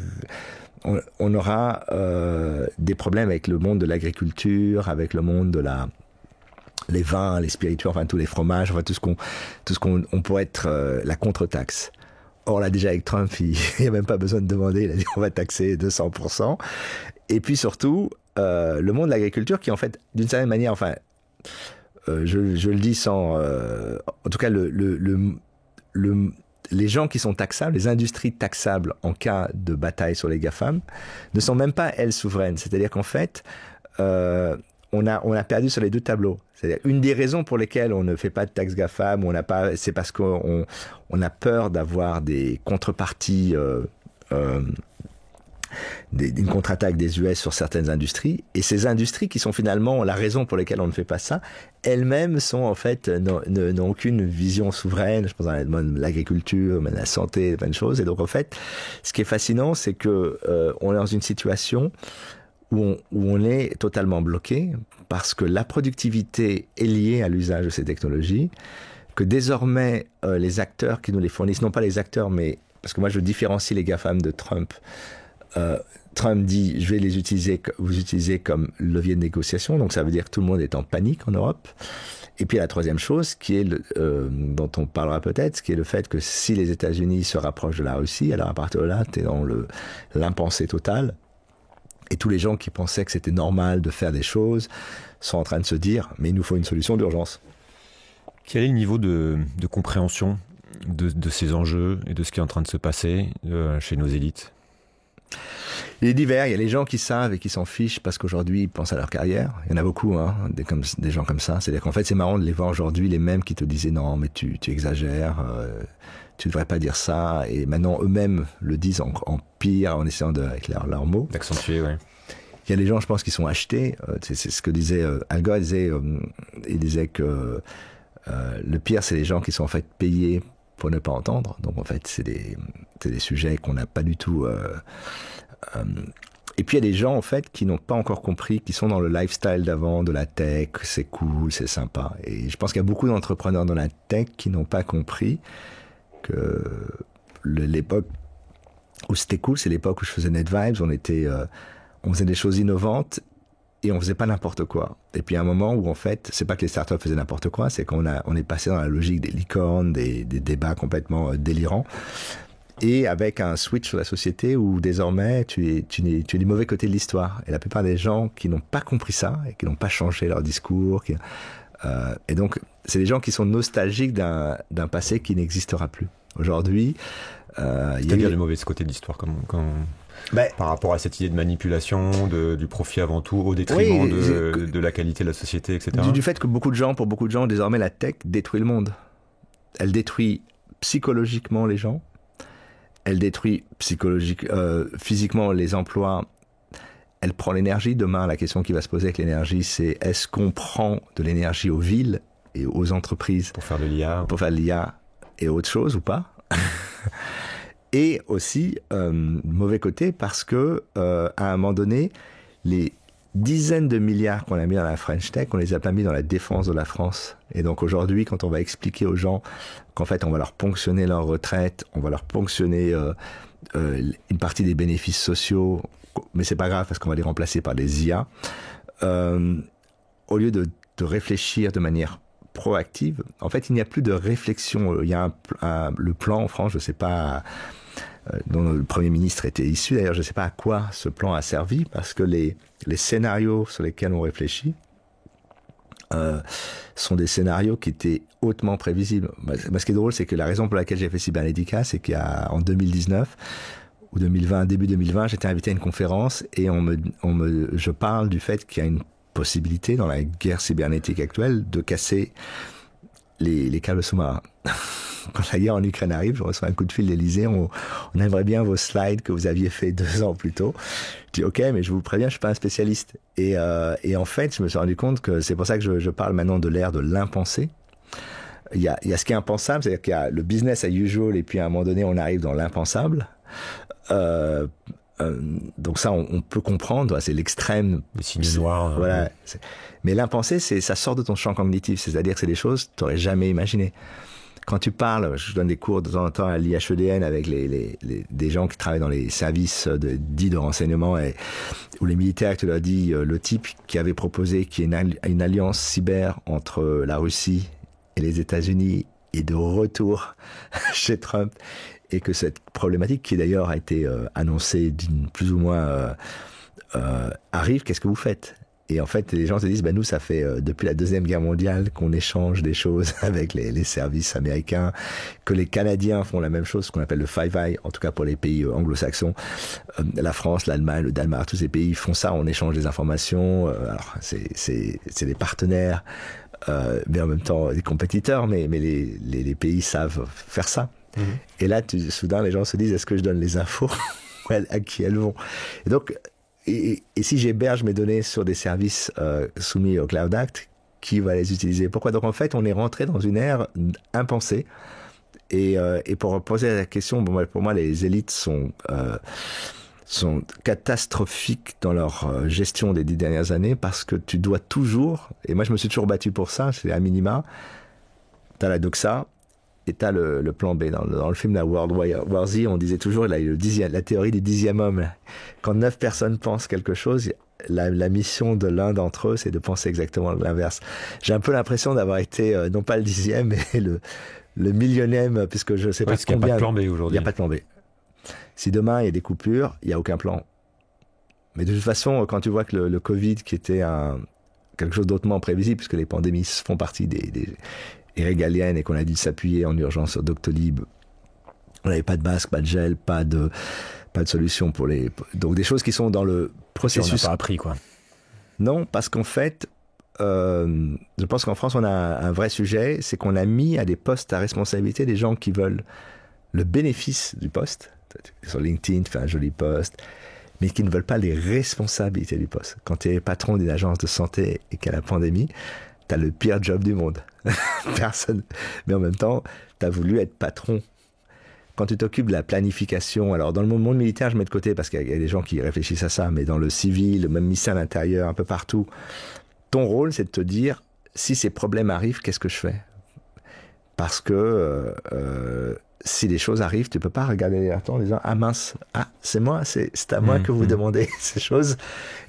on aura des problèmes avec le monde de l'agriculture, avec le monde de les vins, les spiritueux, enfin tous les fromages, enfin tout ce qu'on pourrait être la contre-taxe. Or là, déjà avec Trump, il n'y a même pas besoin de demander, il a dit on va taxer 200%. Et puis surtout, le monde de l'agriculture qui en fait, d'une certaine manière, enfin, je le dis sans... en tout cas, les gens qui sont taxables, les industries taxables en cas de bataille sur les GAFAM, ne sont même pas, elles, souveraines. C'est-à-dire qu'en fait, on a perdu sur les deux tableaux. C'est-à-dire, une des raisons pour lesquelles on ne fait pas de taxe GAFAM, c'est parce qu'on a peur d'avoir des contreparties... une contre-attaque des US sur certaines industries, et ces industries qui sont finalement la raison pour laquelle on ne fait pas ça, elles-mêmes sont en fait n'ont aucune vision souveraine. Je pense à l'agriculture, même la santé, plein de choses. Et donc en fait, ce qui est fascinant, c'est que on est dans une situation où on est totalement bloqué parce que la productivité est liée à l'usage de ces technologies, que désormais les acteurs qui nous les fournissent, non pas les acteurs, mais parce que moi je différencie les GAFAM de Trump. Trump dit je vais vous utiliser comme levier de négociation, donc ça veut dire que tout le monde est en panique en Europe. Et puis la troisième chose, qui est dont on parlera peut-être, qui est le fait que si les États-Unis se rapprochent de la Russie, alors à partir de là, tu es dans l'impensé total. Et tous les gens qui pensaient que c'était normal de faire des choses sont en train de se dire mais il nous faut une solution d'urgence. Quel est le niveau de compréhension de ces enjeux et de ce qui est en train de se passer chez nos élites ? Il est divers, il y a les gens qui savent et qui s'en fichent parce qu'aujourd'hui ils pensent à leur carrière. Il y en a beaucoup, hein, des gens comme ça. C'est-à-dire qu'en fait c'est marrant de les voir aujourd'hui, les mêmes qui te disaient non mais tu exagères, tu devrais pas dire ça. Et maintenant eux-mêmes le disent en pire en essayant avec leurs mots. D'accentuer, oui. Il y a des gens, je pense, qui sont achetés. C'est ce que disait Al Gore, il disait que le pire c'est les gens qui sont en fait payés pour ne pas entendre. Donc en fait c'est des sujets qu'on n'a pas du tout... Et puis il y a des gens en fait qui n'ont pas encore compris, qui sont dans le lifestyle d'avant, de la tech, c'est cool, c'est sympa. Et je pense qu'il y a beaucoup d'entrepreneurs dans la tech qui n'ont pas compris que l'époque où c'était cool, c'est l'époque où je faisais NetVibes, on faisait des choses innovantes et on faisait pas n'importe quoi. Et puis à un moment où en fait, c'est pas que les startups faisaient n'importe quoi, c'est qu'on est passé dans la logique des licornes, des débats complètement délirants. Et avec un switch sur la société où désormais tu es du mauvais côté de l'histoire. Et la plupart des gens qui n'ont pas compris ça et qui n'ont pas changé leur discours, et donc c'est des gens qui sont nostalgiques d'un passé qui n'existera plus. Aujourd'hui, c'est-à-dire le mauvais côté de l'histoire, quand... par rapport à cette idée de manipulation, du profit avant tout, au détriment de la qualité de la société, etc. Du fait que pour beaucoup de gens, désormais, la tech détruit le monde. Elle détruit psychologiquement les gens. Elle détruit physiquement les emplois. Elle prend l'énergie. Demain, la question qui va se poser avec l'énergie, c'est est-ce qu'on prend de l'énergie aux villes et aux entreprises pour faire de l'IA et autre chose ou pas? Et aussi, mauvais côté, parce que à un moment donné, les dizaines de milliards qu'on a mis dans la French Tech, on les a pas mis dans la défense de la France. Et donc aujourd'hui, quand on va expliquer aux gens qu'en fait, on va leur ponctionner leur retraite, on va leur ponctionner une partie des bénéfices sociaux, mais c'est pas grave parce qu'on va les remplacer par des IA, au lieu de réfléchir de manière proactive, en fait, il n'y a plus de réflexion. Il y a le plan en France, je sais pas, dont le Premier ministre était issu. D'ailleurs, je ne sais pas à quoi ce plan a servi, parce que les scénarios sur lesquels on réfléchit sont des scénarios qui étaient hautement prévisibles. Ce qui est drôle, c'est que la raison pour laquelle j'ai fait Cybernetica, c'est qu'en 2019 ou 2020, début 2020, j'étais invité à une conférence et je parle du fait qu'il y a une possibilité dans la guerre cybernétique actuelle de casser les câbles sous-marins. Quand la guerre en Ukraine arrive, je reçois un coup de fil d'Élysée, on aimerait bien vos slides que vous aviez fait 2 ans plus tôt. Je dis ok, mais je vous préviens, je suis pas un spécialiste. Et en fait, je me suis rendu compte que c'est pour ça que je parle maintenant de l'ère de l'impensé. Il y a ce qui est impensable, c'est-à-dire qu'il y a le business as usual, et puis à un moment donné, on arrive dans l'impensable. Donc ça, on peut comprendre, c'est l'extrême. Les signes noirs. Voilà. Mais l'impensé, ça sort de ton champ cognitif, c'est-à-dire que c'est des choses que tu n'aurais jamais imaginées. Quand tu parles, je donne des cours de temps en temps à l'IHEDN avec des gens qui travaillent dans les services dits de renseignement, où les militaires, tu leur dis, le type qui avait proposé qu'il y ait une alliance cyber entre la Russie et les États-Unis est de retour chez Trump, et que cette problématique, qui d'ailleurs a été annoncée plus ou moins arrive, qu'est-ce que vous faites? Et en fait, les gens se disent, nous, ça fait depuis la Deuxième Guerre mondiale qu'on échange des choses avec les services américains, que les Canadiens font la même chose, ce qu'on appelle le Five Eyes, en tout cas pour les pays anglo-saxons. La France, l'Allemagne, le Danemark, tous ces pays font ça, on échange des informations. Alors, c'est des partenaires, mais en même temps des compétiteurs, mais les pays savent faire ça. Mmh. Et là, soudain, les gens se disent, est-ce que je donne les infos à qui elles vont? Et donc, et si j'héberge mes données sur des services soumis au Cloud Act, qui va les utiliser? Pourquoi? Donc en fait, on est rentré dans une ère impensée. Et pour poser la question, pour moi, les élites sont catastrophiques dans leur gestion des 10 dernières années, parce que tu dois toujours, et moi je me suis toujours battu pour ça, c'est à minima, t'as la doxa, et t'as le plan B. Dans le film la World War Z, on disait toujours la théorie du 10e homme. Quand 9 personnes pensent quelque chose, la mission de l'un d'entre eux, c'est de penser exactement l'inverse. J'ai un peu l'impression d'avoir été, non pas le 10e, mais le millionième, puisque je sais pas combien. Il n'y a pas de plan B aujourd'hui. Il n'y a pas de plan B. Si demain il y a des coupures, il n'y a aucun plan. Mais de toute façon, quand tu vois que le Covid, qui était quelque chose d'autrement prévisible, puisque les pandémies font partie des régaliennes, et qu'on a dû s'appuyer en urgence sur Doctolib. On n'avait pas de masque, pas de gel, pas de solution pour donc des choses qui sont dans le processus. On n'a pas appris, quoi. Non, parce qu'en fait, je pense qu'en France, on a un vrai sujet, c'est qu'on a mis à des postes à responsabilité des gens qui veulent le bénéfice du poste. Sur LinkedIn, tu fais un joli poste, mais qui ne veulent pas les responsabilités du poste. Quand tu es patron d'une agence de santé et qu'il y a la pandémie, t'as le pire job du monde. Personne. Mais en même temps, t'as voulu être patron. Quand tu t'occupes de la planification, alors dans le monde militaire, je mets de côté parce qu'il y a des gens qui réfléchissent à ça, mais dans le civil, même ministère de l'Intérieur, un peu partout, ton rôle, c'est de te dire, si ces problèmes arrivent, qu'est-ce que je fais? Parce que si des choses arrivent, tu peux pas regarder derrière toi en disant, ah mince, c'est moi, c'est à moi que vous demandez ces choses.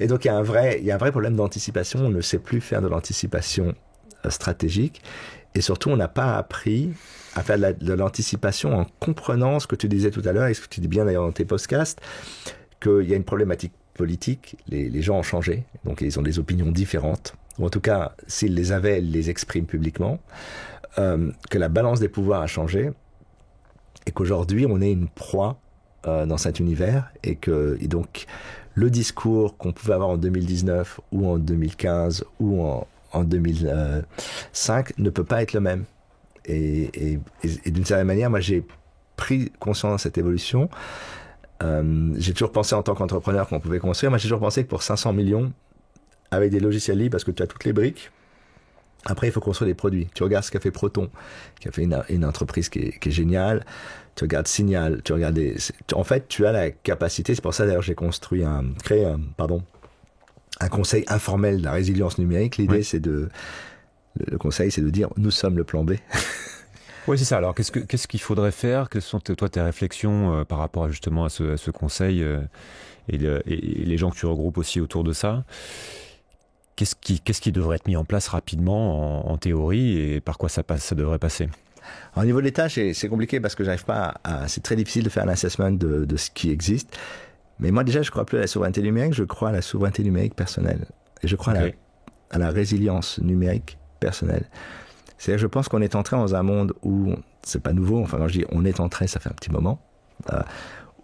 Et donc il y a un vrai problème d'anticipation. On ne sait plus faire de l'anticipation stratégique, et surtout on n'a pas appris à faire de l'anticipation en comprenant ce que tu disais tout à l'heure, et ce que tu dis bien d'ailleurs dans tes podcasts, qu'il y a une problématique politique. Les gens ont changé, donc ils ont des opinions différentes, ou en tout cas s'ils les avaient, ils les expriment publiquement, que la balance des pouvoirs a changé, et qu'aujourd'hui on est une proie dans cet univers et donc le discours qu'on pouvait avoir en 2019 ou en 2015 ou en 2005 ne peut pas être le même. Et d'une certaine manière, moi j'ai pris conscience de cette évolution. J'ai toujours pensé en tant qu'entrepreneur qu'on pouvait construire. Moi j'ai toujours pensé que pour 500 millions, avec des logiciels libres, parce que tu as toutes les briques, après il faut construire des produits. Tu regardes ce qu'a fait Proton, qui a fait une entreprise qui est géniale. Tu regardes Signal, en fait tu as la capacité, c'est pour ça d'ailleurs j'ai créé un conseil informel de la résilience numérique. L'idée le conseil c'est de dire nous sommes le plan B. Oui, c'est ça. Alors, qu'est-ce qu'il faudrait faire? Quelles sont toi tes réflexions par rapport justement à ce conseil et les gens que tu regroupes aussi autour de ça? Qu'est-ce qui devrait être mis en place rapidement en théorie et par quoi ça devrait passer? Alors, au niveau de l'État, c'est compliqué parce que j'arrive pas c'est très difficile de faire un assessment de ce qui existe. Mais moi déjà, je crois plus à la souveraineté numérique, je crois à la souveraineté numérique personnelle. Et je crois à la résilience numérique personnelle. C'est-à-dire, je pense qu'on est entré dans un monde où, c'est pas nouveau, enfin quand je dis on est entré, ça fait un petit moment,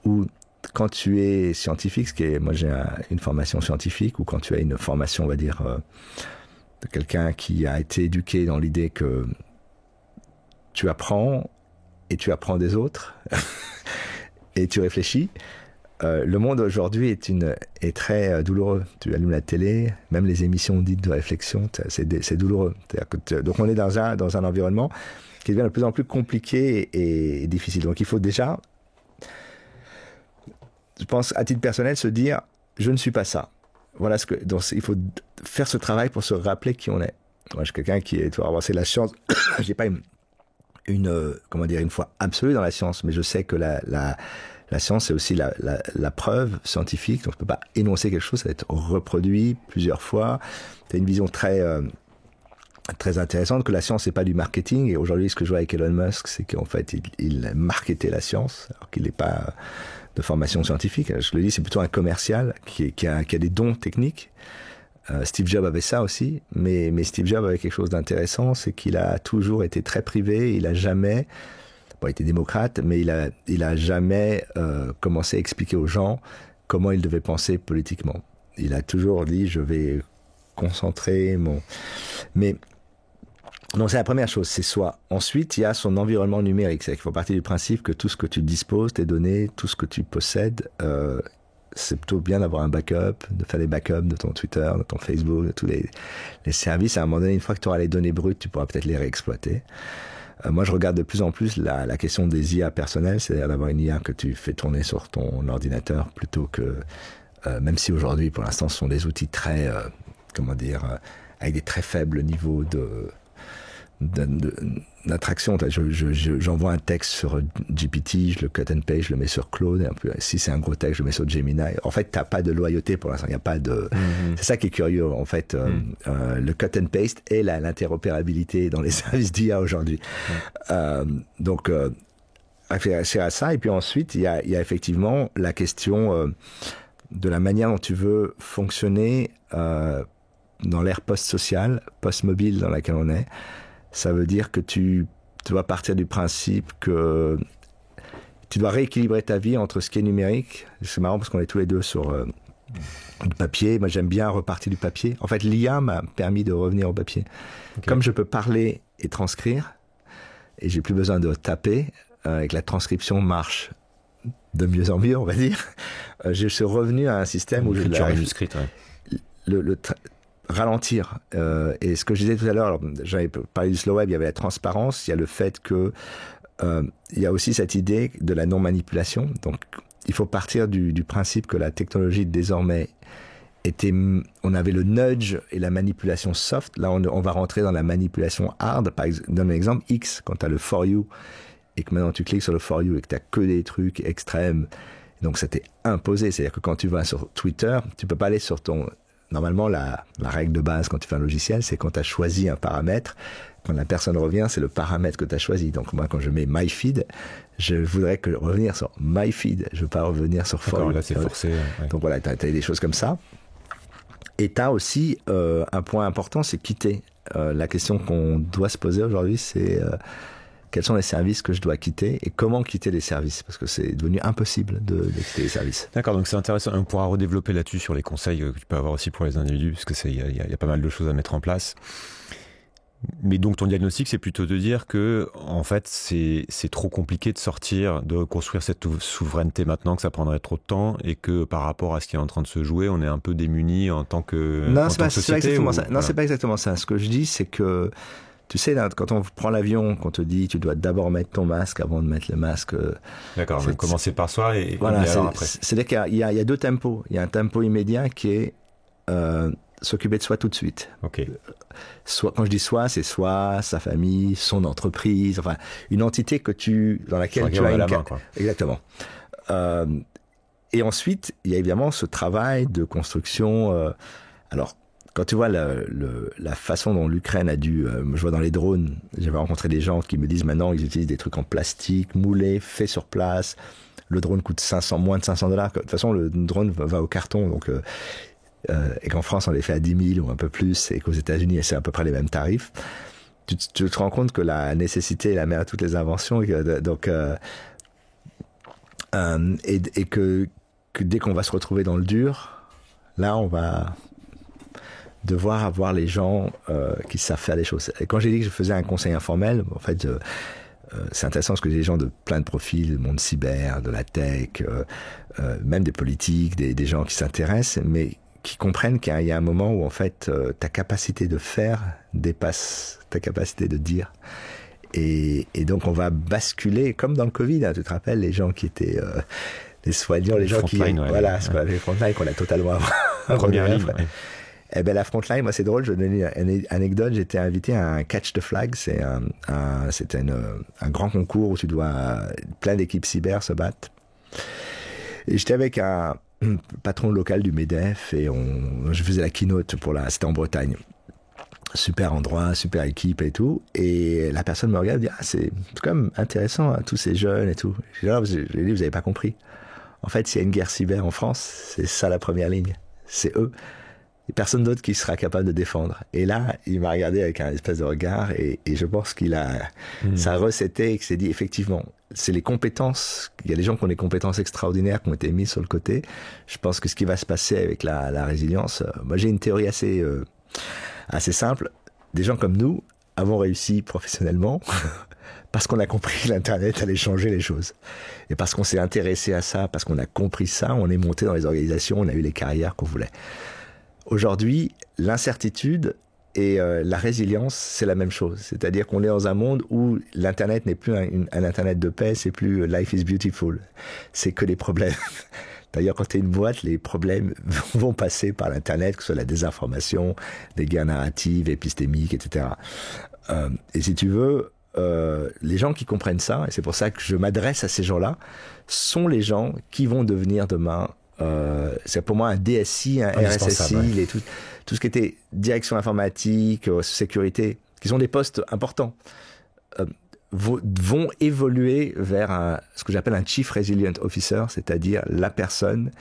où quand tu es scientifique, moi j'ai une formation scientifique, ou quand tu as une formation, on va dire, de quelqu'un qui a été éduqué dans l'idée que tu apprends et tu apprends des autres et tu réfléchis. Le monde aujourd'hui est très douloureux. Tu allumes la télé, même les émissions dites de réflexion, c'est douloureux. Donc on est dans un environnement qui devient de plus en plus compliqué et difficile. Donc il faut déjà, je pense à titre personnel, se dire je ne suis pas ça. Voilà donc il faut faire ce travail pour se rappeler qui on est. Moi je suis quelqu'un qui est, c'est la science. J'ai pas une foi absolue dans la science, mais je sais que la science, c'est aussi la preuve scientifique. Donc, on ne peut pas énoncer quelque chose, ça va être reproduit plusieurs fois. Tu as une vision très intéressante que la science, c'est pas du marketing. Et aujourd'hui, ce que je vois avec Elon Musk, c'est qu'en fait, il marketait la science, alors qu'il n'est pas de formation scientifique. Je le dis, c'est plutôt un commercial qui a des dons techniques. Steve Jobs avait ça aussi, mais Steve Jobs avait quelque chose d'intéressant, c'est qu'il a toujours été très privé. Il a jamais... il était démocrate, mais il a jamais commencé à expliquer aux gens comment ils devaient penser politiquement. Il a toujours dit, je vais concentrer Mais non, c'est la première chose, c'est soi. Ensuite, il y a son environnement numérique. C'est-à-dire qu'il faut partir du principe que tout ce que tu disposes, tes données, tout ce que tu possèdes, c'est plutôt bien d'avoir un backup, de faire des backups de ton Twitter, de ton Facebook, de tous les services. À un moment donné, une fois que tu auras les données brutes, tu pourras peut-être les réexploiter. Moi, je regarde de plus en plus la question des IA personnelles, c'est-à-dire d'avoir une IA que tu fais tourner sur ton ordinateur plutôt que, même si aujourd'hui, pour l'instant, ce sont des outils très, avec des très faibles niveaux d'attraction. J'envoie un texte sur GPT, je le cut and paste, je le mets sur Claude, et si c'est un gros texte, je le mets sur Gemini. En fait, t'as pas de loyauté pour l'instant, il n'y a pas de... C'est ça qui est curieux, en fait. Le cut and paste et l'interopérabilité dans les services d'IA aujourd'hui. Donc, réfléchir à ça. Et puis ensuite, il y a effectivement la question de la manière dont tu veux fonctionner dans l'ère post-sociale, post-mobile dans laquelle on est. Ça veut dire que tu dois partir du principe que tu dois rééquilibrer ta vie entre ce qui est numérique. C'est marrant parce qu'on est tous les deux sur du papier. Moi, j'aime bien repartir du papier. En fait, l'IA m'a permis de revenir au papier. Okay. Comme je peux parler et transcrire, et j'ai plus besoin de taper, et que la transcription marche de mieux en mieux, on va dire, je suis revenu à un système où ralentir. Et ce que je disais tout à l'heure, j'avais parlé du slow web, il y avait la transparence, il y a le fait que il y a aussi cette idée de la non-manipulation. Donc, il faut partir du principe que la technologie désormais on avait le nudge et la manipulation soft. Là, on va rentrer dans la manipulation hard. Par exemple, donne un exemple, X, quand tu as le For You et que maintenant tu cliques sur le For You et que tu n'as que des trucs extrêmes. Donc, ça t'est imposé. C'est-à-dire que quand tu vas sur Twitter, tu peux pas aller sur ton... Normalement, la règle de base quand tu fais un logiciel, c'est quand tu as choisi un paramètre, quand la personne revient, c'est le paramètre que tu as choisi. Donc moi, quand je mets My Feed, je voudrais revenir sur My Feed. Je veux pas revenir sur For You. Là, c'est forcé. Ouais. Donc voilà, tu as des choses comme ça. Et tu as aussi un point important, c'est quitter. La question qu'on doit se poser aujourd'hui, c'est quels sont les services que je dois quitter et comment quitter les services, parce que c'est devenu impossible de quitter les services. D'accord, donc c'est intéressant. On pourra redévelopper là-dessus sur les conseils que tu peux avoir aussi pour les individus, parce que il y a pas mal de choses à mettre en place. Mais donc ton diagnostic, c'est plutôt de dire que en fait c'est trop compliqué de sortir, de construire cette souveraineté maintenant, que ça prendrait trop de temps, et que par rapport à ce qui est en train de se jouer, on est un peu démuni en tant que non, c'est pas exactement ça. Non, c'est pas exactement ça. Ce que je dis, c'est que tu sais, là, quand on prend l'avion, qu'on te dit tu dois d'abord mettre ton masque avant de mettre le masque. D'accord, on va commencer par soi et voilà, après. C'est-à-dire qu'il y a deux tempos. Il y a un tempo immédiat qui est s'occuper de soi tout de suite. Ok. Quand je dis soi, c'est soi, sa famille, son entreprise, enfin une entité dans laquelle tu as la main, quoi. Exactement. Et ensuite, il y a évidemment ce travail de construction. Alors, quand tu vois la façon dont l'Ukraine a dû, je vois dans les drones, j'avais rencontré des gens qui me disent maintenant ils utilisent des trucs en plastique, moulés, faits sur place. Le drone coûte moins de $500. De toute façon, le drone va au carton, donc et qu'en France on les fait à 10 000 ou un peu plus, et qu'aux États-Unis c'est à peu près les mêmes tarifs. Tu te rends compte que la nécessité est la mère de toutes les inventions, et que dès qu'on va se retrouver dans le dur, là on va devoir avoir les gens qui savent faire des choses. Et quand j'ai dit que je faisais un conseil informel, en fait c'est intéressant parce que des gens de plein de profils, du monde cyber, de la tech, même des politiques, des gens qui s'intéressent, mais qui comprennent qu'il y a un moment où en fait ta capacité de faire dépasse ta capacité de dire, et donc on va basculer comme dans le Covid, hein, tu te rappelles les gens qui étaient les soignants, les gens qui ce qu'on appelait les frontline, qu'on a totalement première ligne. Eh ben la frontline, moi c'est drôle, je vais donner une anecdote. J'étais invité à un Catch the Flag, c'était un grand concours où plein d'équipes cyber se battent. Et j'étais avec un patron local du MEDEF et je faisais la keynote c'était en Bretagne. Super endroit, super équipe et tout. Et la personne me regarde et dit c'est quand même intéressant, hein, tous ces jeunes et tout. Je lui dis, vous avez pas compris. En fait, s'il y a une guerre cyber en France, c'est ça la première ligne. C'est eux. Et personne d'autre qui sera capable de défendre. Et là, il m'a regardé avec un espèce de regard et je pense qu'il a ça a recetté et qu'il s'est dit effectivement, c'est les compétences. Il y a des gens qui ont des compétences extraordinaires qui ont été mises sur le côté. Je pense que ce qui va se passer avec la résilience, moi j'ai une théorie assez simple. Des gens comme nous avons réussi professionnellement parce qu'on a compris que l'Internet allait changer les choses. Et parce qu'on s'est intéressé à ça, parce qu'on a compris ça, on est monté dans les organisations, on a eu les carrières qu'on voulait. Aujourd'hui, l'incertitude et la résilience, c'est la même chose. C'est-à-dire qu'on est dans un monde où l'Internet n'est plus un Internet de paix, c'est plus life is beautiful. C'est que des problèmes. D'ailleurs, quand tu es une boîte, les problèmes vont passer par l'Internet, que ce soit la désinformation, des guerres narratives, épistémiques, etc. Et si tu veux, les gens qui comprennent ça, et c'est pour ça que je m'adresse à ces gens-là, sont les gens qui vont devenir demain c'est pour moi un DSI, un RSSI, ouais. Tout ce qui était direction informatique, sécurité, qui sont des postes importants, vont évoluer vers ce que j'appelle un Chief Resilient Officer, c'est-à-dire la personne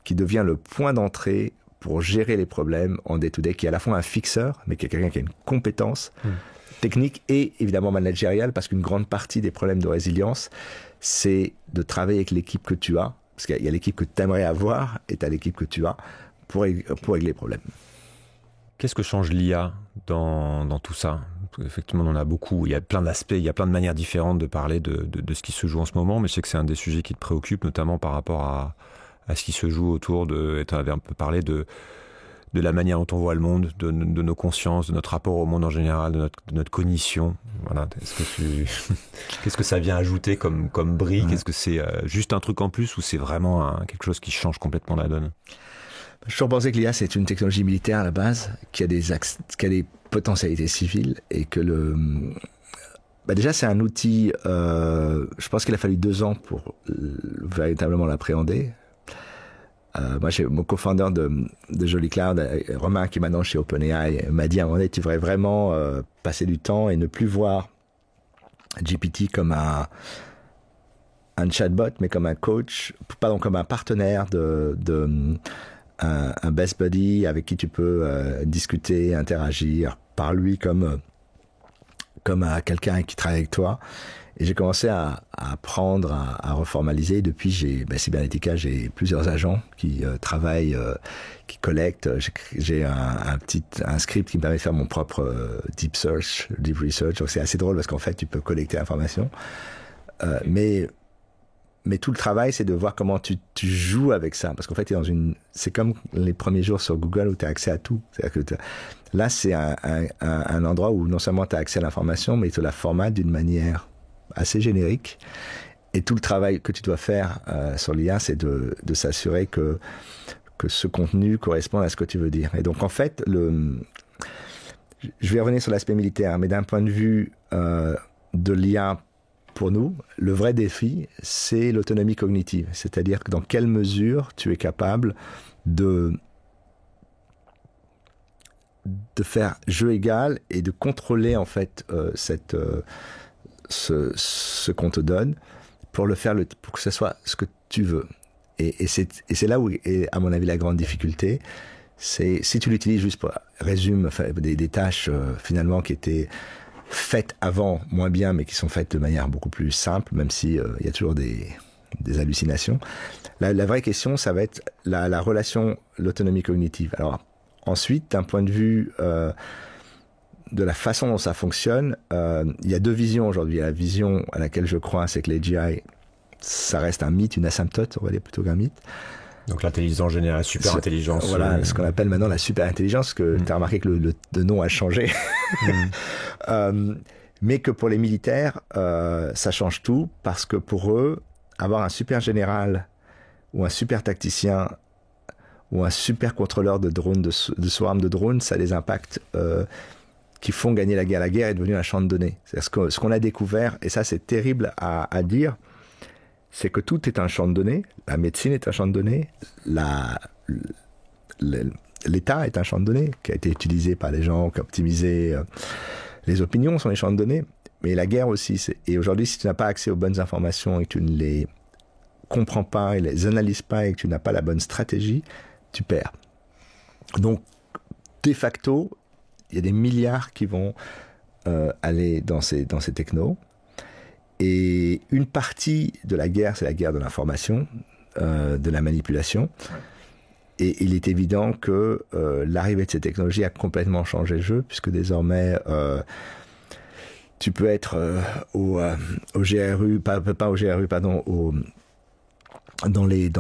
qui devient le point d'entrée pour gérer les problèmes en day-to-day, qui est à la fois un fixeur, mais qui est quelqu'un qui a une compétence technique et évidemment managériale, parce qu'une grande partie des problèmes de résilience, c'est de travailler avec l'équipe que tu as. Parce qu'il y a l'équipe que tu aimerais avoir et tu as l'équipe que tu as pour régler les problèmes. Qu'est-ce que change l'IA dans tout ça ? Effectivement, on en a beaucoup. Il y a plein d'aspects, il y a plein de manières différentes de parler de ce qui se joue en ce moment, mais je sais que c'est un des sujets qui te préoccupe, notamment par rapport à ce qui se joue autour de... Et tu avais un peu parlé de la manière dont on voit le monde, de nos consciences, de notre rapport au monde en général, de notre cognition. Voilà. Qu'est-ce que ça vient ajouter comme brique ? Est-ce que c'est juste un truc en plus ou c'est vraiment quelque chose qui change complètement la donne ? J'ai toujours pensé que l'IA, c'est une technologie militaire à la base, qui a des potentialités civiles et que déjà, c'est un outil, je pense qu'il a fallu 2 ans pour véritablement l'appréhender. Moi, mon co-founder de Jolly Cloud, Romain, qui est maintenant chez OpenAI, m'a dit à un moment donné, tu devrais vraiment passer du temps et ne plus voir GPT comme un chatbot, mais comme un coach, pardon, comme un partenaire un best buddy avec qui tu peux discuter, interagir. Par lui comme comme à quelqu'un qui travaille avec toi. Et j'ai commencé à apprendre, à reformaliser. Depuis, Cybernetica, j'ai plusieurs agents qui travaillent, qui collectent. J'ai un script qui me permet de faire mon propre deep research. Donc c'est assez drôle parce qu'en fait, tu peux collecter l'information. Mais tout le travail, c'est de voir comment tu joues avec ça. Parce qu'en fait, c'est comme les premiers jours sur Google où tu as accès à tout. C'est-à-dire que là, c'est un endroit où non seulement tu as accès à l'information, mais tu la formates d'une manière assez générique. Et tout le travail que tu dois faire sur l'IA, c'est de s'assurer que ce contenu corresponde à ce que tu veux dire. Et donc, en fait, je vais revenir sur l'aspect militaire, mais d'un point de vue de l'IA, pour nous, le vrai défi, c'est l'autonomie cognitive. C'est-à-dire que dans quelle mesure tu es capable de faire jeu égal et de contrôler, en fait, ce qu'on te donne pour que ce soit ce que tu veux. Et c'est là où est, à mon avis, la grande difficulté. C'est si tu l'utilises juste pour résumer des tâches finalement qui étaient faites avant moins bien, mais qui sont faites de manière beaucoup plus simple, même si y a toujours des hallucinations. La vraie question, ça va être la relation, l'autonomie cognitive. Alors ensuite, d'un point de vue de la façon dont ça fonctionne, il y a deux visions aujourd'hui. La vision à laquelle je crois, c'est que l'AGI, ça reste un mythe, une asymptote, on va dire plutôt qu'un mythe. Donc l'intelligence générale, super intelligence. Voilà, ce qu'on appelle maintenant la super intelligence, que tu as remarqué que le nom a changé. Mais que pour les militaires, ça change tout, parce que pour eux, avoir un super général ou un super tacticien ou un super contrôleur de drones, de swarm de drones, ça a des impacts qui font gagner la guerre. La guerre est devenue un champ de données. C'est-à-dire ce qu'on a découvert, et ça c'est terrible à dire, c'est que tout est un champ de données. La médecine est un champ de données. L'État est un champ de données qui a été utilisé par les gens qui ont optimisé. Les opinions sont les champs de données, mais la guerre aussi. Et aujourd'hui, si tu n'as pas accès aux bonnes informations et que tu ne les comprends pas et les analyses pas et que tu n'as pas la bonne stratégie, tu perds. Donc, de facto, il y a des milliards qui vont aller dans ces technos. Et une partie de la guerre, c'est la guerre de l'information, de la manipulation. Et il est évident que l'arrivée de ces technologies a complètement changé le jeu, puisque désormais, tu peux être au GRU, pas au GRU, pardon, dans les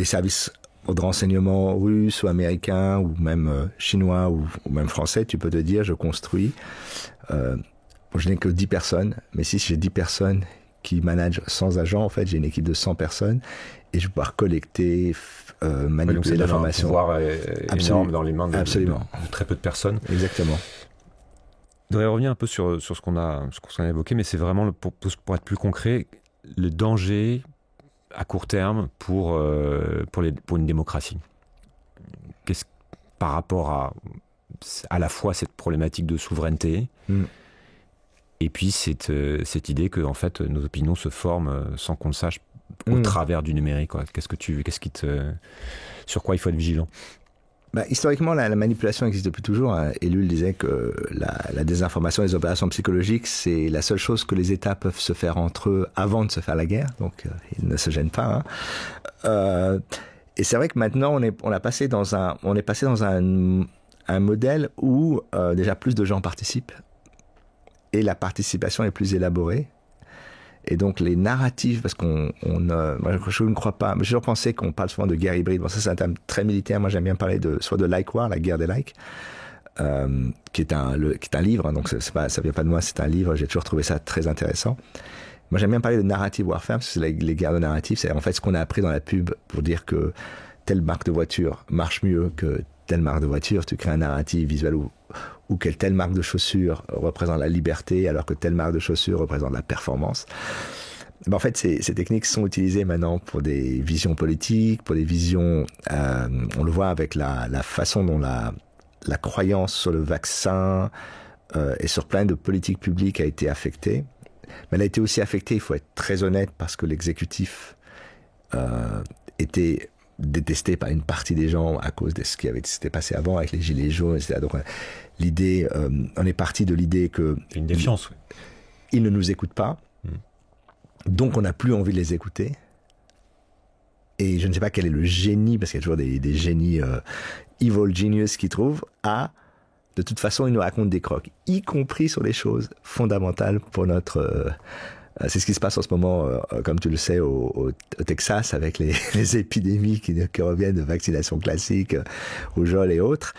services de renseignement russes ou américains, ou même chinois, ou même français. Tu peux te dire, je construis... je n'ai que 10 personnes, mais si j'ai 10 personnes qui managent 100 agents, en fait, j'ai une équipe de 100 personnes et je vais pouvoir collecter, manipuler l'information. Un pouvoir énorme dans les mains de très peu de personnes. Exactement. Je voudrais revenir un peu sur ce qu'on a évoqué, mais c'est vraiment, pour être plus concret, le danger à court terme pour une démocratie. Par rapport à la fois cette problématique de souveraineté, et puis cette idée que en fait nos opinions se forment sans qu'on le sache au travers du numérique, quoi. Sur quoi il faut être vigilant? Historiquement, la manipulation existe depuis toujours. Ellul disait que la désinformation, les opérations psychologiques, c'est la seule chose que les États peuvent se faire entre eux avant de se faire la guerre. Donc, ils ne se gênent pas. Et c'est vrai que maintenant, on est passé dans un modèle où déjà plus de gens participent et la participation est plus élaborée. Et donc les narratifs, parce moi je ne crois pas, mais j'ai toujours pensé qu'on parle souvent de guerre hybride. Bon, ça c'est un terme très militaire. Moi j'aime bien parler soit de like war, la guerre des likes, qui est un livre. Hein, donc ça vient pas de moi, c'est un livre. J'ai toujours trouvé ça très intéressant. Moi j'aime bien parler de narrative warfare, parce que c'est les guerres de narrative. C'est en fait ce qu'on a appris dans la pub pour dire que telle marque de voiture marche mieux que telle marque de voiture. Tu crées un narratif visuel ou que telle marque de chaussures représente la liberté alors que telle marque de chaussures représente la performance. En fait, ces techniques sont utilisées maintenant pour des visions politiques, pour des visions... on le voit avec la façon dont la croyance sur le vaccin et sur plein de politiques publiques a été affectée. Mais elle a été aussi affectée, il faut être très honnête, parce que l'exécutif était détesté par une partie des gens à cause de ce qui s'était passé avant avec les gilets jaunes, etc. Donc l'idée, on est parti de l'idée que une défiance, oui. Ils ne nous écoutent pas, donc on n'a plus envie de les écouter. Et je ne sais pas quel est le génie, parce qu'il y a toujours des génies evil genius qui trouvent, de toute façon, ils nous racontent des crocs, y compris sur les choses fondamentales pour notre... c'est ce qui se passe en ce moment, comme tu le sais, au Texas, avec les épidémies qui reviennent de vaccination classique, rougeole et autres,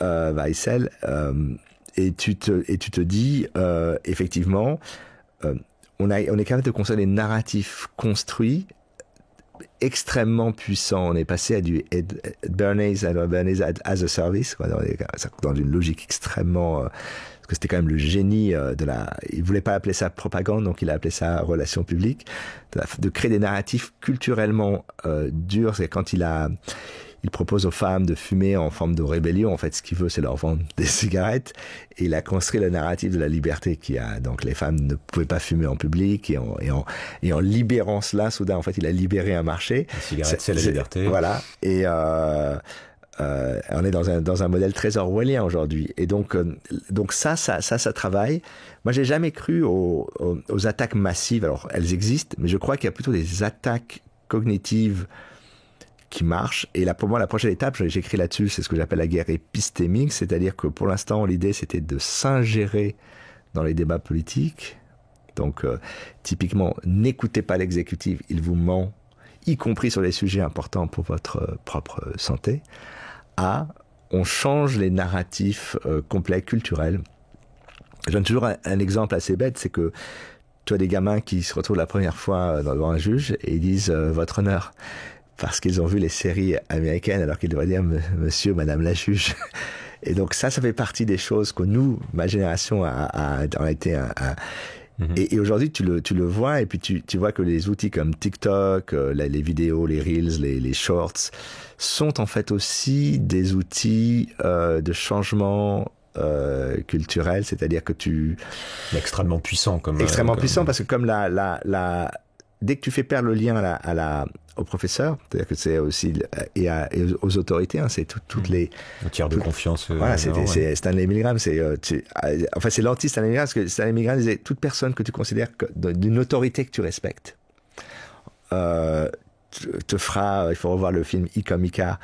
varicelle. Et tu te dis, effectivement, on est capable de construire des narratifs construits extrêmement puissants. On est passé à du Bernays as a service, quoi, dans une logique extrêmement... parce que c'était quand même le génie il voulait pas appeler ça propagande, donc il a appelé ça relations publiques, de créer des narratifs culturellement durs. C'est quand il propose aux femmes de fumer en forme de rébellion. En fait, ce qu'il veut, c'est leur vendre des cigarettes. Et il a construit le narratif de la liberté donc les femmes ne pouvaient pas fumer en public. Et en libérant cela, soudain, en fait, il a libéré un marché. La cigarette, c'est la liberté. Voilà. Et, on est dans un modèle très orwellien aujourd'hui. Et donc ça travaille. Moi, j'ai jamais cru aux attaques massives. Alors, elles existent, mais je crois qu'il y a plutôt des attaques cognitives qui marche. Et là, pour moi, la prochaine étape, j'écris là-dessus, c'est ce que j'appelle la guerre épistémique, c'est-à-dire que pour l'instant, l'idée, c'était de s'ingérer dans les débats politiques. Donc, typiquement, n'écoutez pas l'exécutif, il vous ment, y compris sur les sujets importants pour votre propre santé. On change les narratifs complets, culturels. Je donne toujours un exemple assez bête, c'est que tu as des gamins qui se retrouvent la première fois devant un juge et ils disent « Votre honneur ». Parce qu'ils ont vu les séries américaines, alors qu'ils devraient dire monsieur, madame la juge. Et donc ça fait partie des choses que nous, ma génération, a été et aujourd'hui, tu le vois, et puis tu vois que les outils comme TikTok, les vidéos, les Reels, les Shorts, sont en fait aussi des outils de changement culturel, c'est-à-dire que extrêmement puissant puissant, parce que comme dès que tu fais perdre le lien au professeur, c'est-à-dire que c'est aussi et aux autorités, c'est toutes les un tiers de confiance. Voilà, c'est Stanley Milgram, c'est l'anti-Stanley Milgram, parce que Stanley Milgram disait toute personne que tu considères d'une autorité que tu respectes te fera. Il faut revoir le film I comme Icar.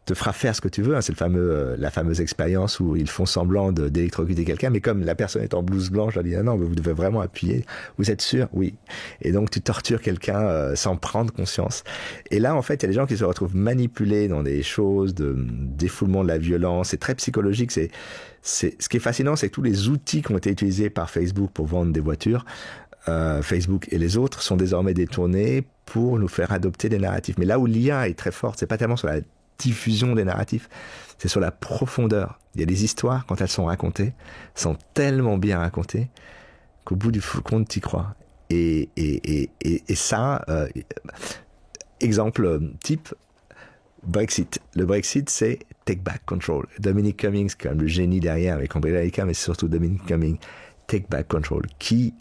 Te fera faire ce que tu veux. C'est la fameuse expérience où ils font semblant d'électrocuter quelqu'un, mais comme la personne est en blouse blanche, je leur dis non, vous devez vraiment appuyer. Vous êtes sûr? Oui. Et donc tu tortures quelqu'un sans prendre conscience. Et là, en fait, il y a des gens qui se retrouvent manipulés dans des choses de défoulement de la violence. C'est très psychologique. Ce qui est fascinant, c'est que tous les outils qui ont été utilisés par Facebook pour vendre des voitures, Facebook et les autres, sont désormais détournés pour nous faire adopter des narratifs. Mais là où l'IA est très forte, c'est pas tellement sur la diffusion des narratifs, c'est sur la profondeur. Il y a des histoires, quand elles sont racontées, sont tellement bien racontées qu'au bout du compte, t'y crois. Et ça, exemple type, Brexit. Le Brexit, c'est Take Back Control. Dominic Cummings, quand même le génie derrière, avec Cambridge Analytica, mais c'est surtout Dominic Cummings, Take Back Control. Qui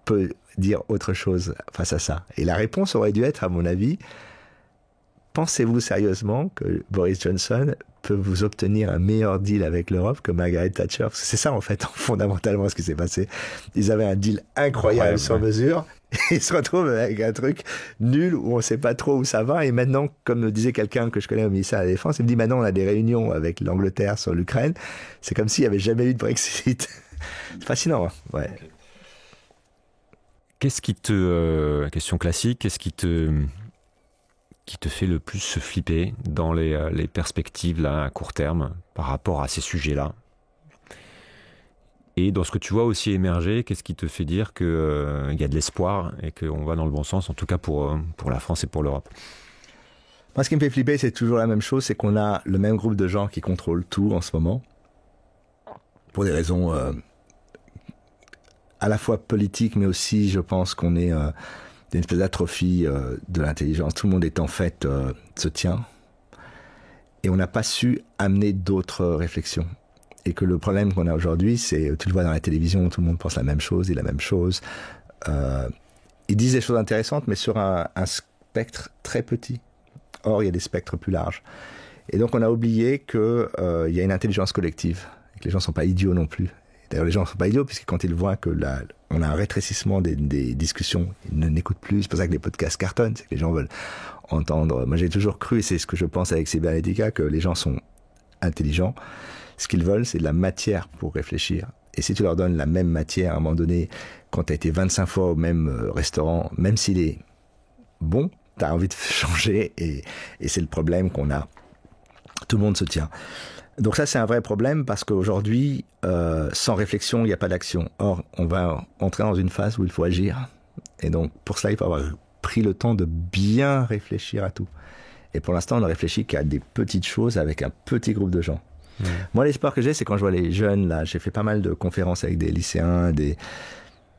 peut dire autre chose face à ça? Et la réponse aurait dû être, à mon avis, pensez-vous sérieusement que Boris Johnson peut vous obtenir un meilleur deal avec l'Europe que Margaret Thatcher? Parce que c'est ça, en fait, fondamentalement, ce qui s'est passé. Ils avaient un deal incroyable sur mesure, et ils se retrouvent avec un truc nul où on ne sait pas trop où ça va. Et maintenant, comme me disait quelqu'un que je connais au ministère de la Défense, il me dit maintenant, on a des réunions avec l'Angleterre sur l'Ukraine. C'est comme s'il n'y avait jamais eu de Brexit. C'est fascinant, hein. Ouais. Qu'est-ce qui question classique, qu'est-ce qui te fait le plus se flipper dans les perspectives là, à court terme par rapport à ces sujets-là? Et dans ce que tu vois aussi émerger, qu'est-ce qui te fait dire qu'il y a de l'espoir et qu'on va dans le bon sens, en tout cas pour la France et pour l'Europe? Moi, ce qui me fait flipper, c'est toujours la même chose, c'est qu'on a le même groupe de gens qui contrôlent tout en ce moment, pour des raisons à la fois politiques, mais aussi, je pense qu'on est... une espèce d'atrophie de l'intelligence. Tout le monde est en fait se tient. Et on n'a pas su amener d'autres réflexions. Et que le problème qu'on a aujourd'hui, c'est, tu le vois dans la télévision, tout le monde pense la même chose, dit la même chose. Ils disent des choses intéressantes, mais sur un spectre très petit. Or, il y a des spectres plus larges. Et donc, on a oublié qu'il y a une intelligence collective, et que les gens ne sont pas idiots non plus. D'ailleurs, les gens ne sont pas idiots, puisque quand ils voient que on a un rétrécissement des discussions, ils ne n'écoutent plus. C'est pour ça que les podcasts cartonnent, c'est que les gens veulent entendre. Moi, j'ai toujours cru, et c'est ce que je pense avec Cybernetica, que les gens sont intelligents. Ce qu'ils veulent, c'est de la matière pour réfléchir. Et si tu leur donnes la même matière, à un moment donné, quand tu as été 25 fois au même restaurant, même s'il est bon, tu as envie de changer, et c'est le problème qu'on a. Tout le monde se tient. Donc ça, c'est un vrai problème parce qu'aujourd'hui, sans réflexion, il n'y a pas d'action. Or, on va entrer dans une phase où il faut agir. Et donc, pour cela, il faut avoir pris le temps de bien réfléchir à tout. Et pour l'instant, on ne réfléchit qu'à des petites choses avec un petit groupe de gens. Mmh. Moi, l'espoir que j'ai, c'est quand je vois les jeunes, là, j'ai fait pas mal de conférences avec des lycéens,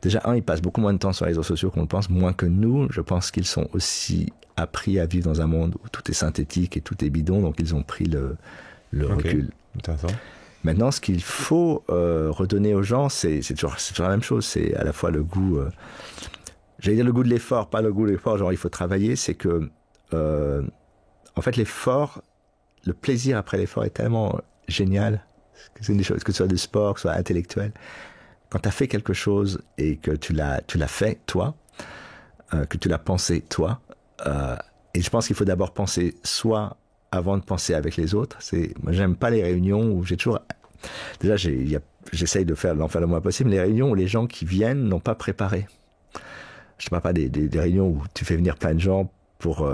Déjà, ils passent beaucoup moins de temps sur les réseaux sociaux qu'on le pense, moins que nous. Je pense qu'ils sont aussi appris à vivre dans un monde où tout est synthétique et tout est bidon, donc ils ont pris le recul. Intéressant. Maintenant, ce qu'il faut redonner aux gens, c'est toujours la même chose. C'est à la fois le goût, j'allais dire le goût de l'effort, pas le goût de l'effort, genre il faut travailler. C'est que, en fait, l'effort, le plaisir après l'effort est tellement génial. C'est une des choses, que ce soit du sport, que ce soit intellectuel. Quand tu as fait quelque chose et que tu l'as fait, toi, que tu l'as pensé, toi, et je pense qu'il faut d'abord penser soi avant de penser avec les autres. Moi, j'aime pas les réunions où j'ai toujours... Déjà, j'essaye d'en faire le moins possible. Les réunions où les gens qui viennent n'ont pas préparé. Je ne parle pas des réunions où tu fais venir plein de gens pour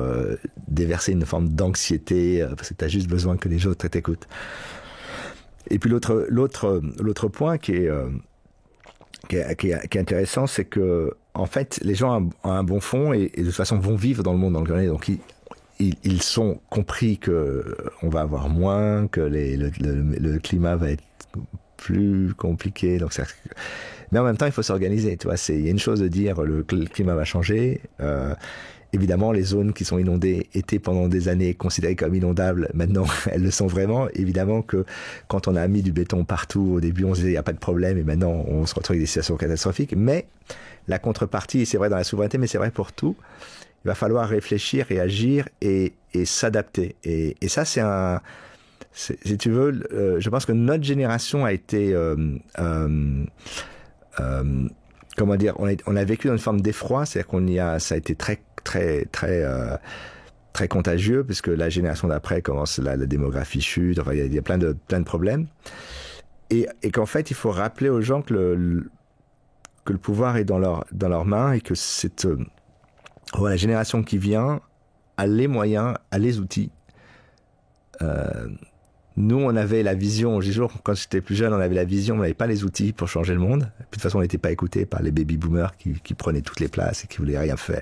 déverser une forme d'anxiété, parce que tu as juste besoin que les autres t'écoutent. Et puis l'autre point qui est intéressant, c'est que en fait, les gens ont un bon fond et de toute façon vont vivre dans le monde dans lequel on est. Donc ils sont compris que on va avoir moins, que le climat va être plus compliqué. Donc mais en même temps, il faut s'organiser. Tu vois, il y a une chose de dire le climat va changer. Évidemment, les zones qui sont inondées étaient pendant des années considérées comme inondables. Maintenant, elles le sont vraiment. Évidemment que quand on a mis du béton partout, au début, on se disait il n'y a pas de problème, et maintenant, on se retrouve avec des situations catastrophiques. Mais la contrepartie, c'est vrai dans la souveraineté, mais c'est vrai pour tout, il va falloir réfléchir et agir et s'adapter. Et ça, si tu veux, je pense que notre génération a été... comment dire, on a vécu dans une forme d'effroi, c'est-à-dire ça a été très contagieux, puisque la génération d'après commence, la démographie chute, enfin, il y a plein de problèmes. Et qu'en fait, il faut rappeler aux gens que le pouvoir est dans leurs mains et que la génération qui vient a les moyens, a les outils. Nous, on avait la vision, quand j'étais plus jeune, on avait la vision, on n'avait pas les outils pour changer le monde. Et puis, de toute façon, on n'était pas écoutés par les baby-boomers qui prenaient toutes les places et qui voulaient rien faire.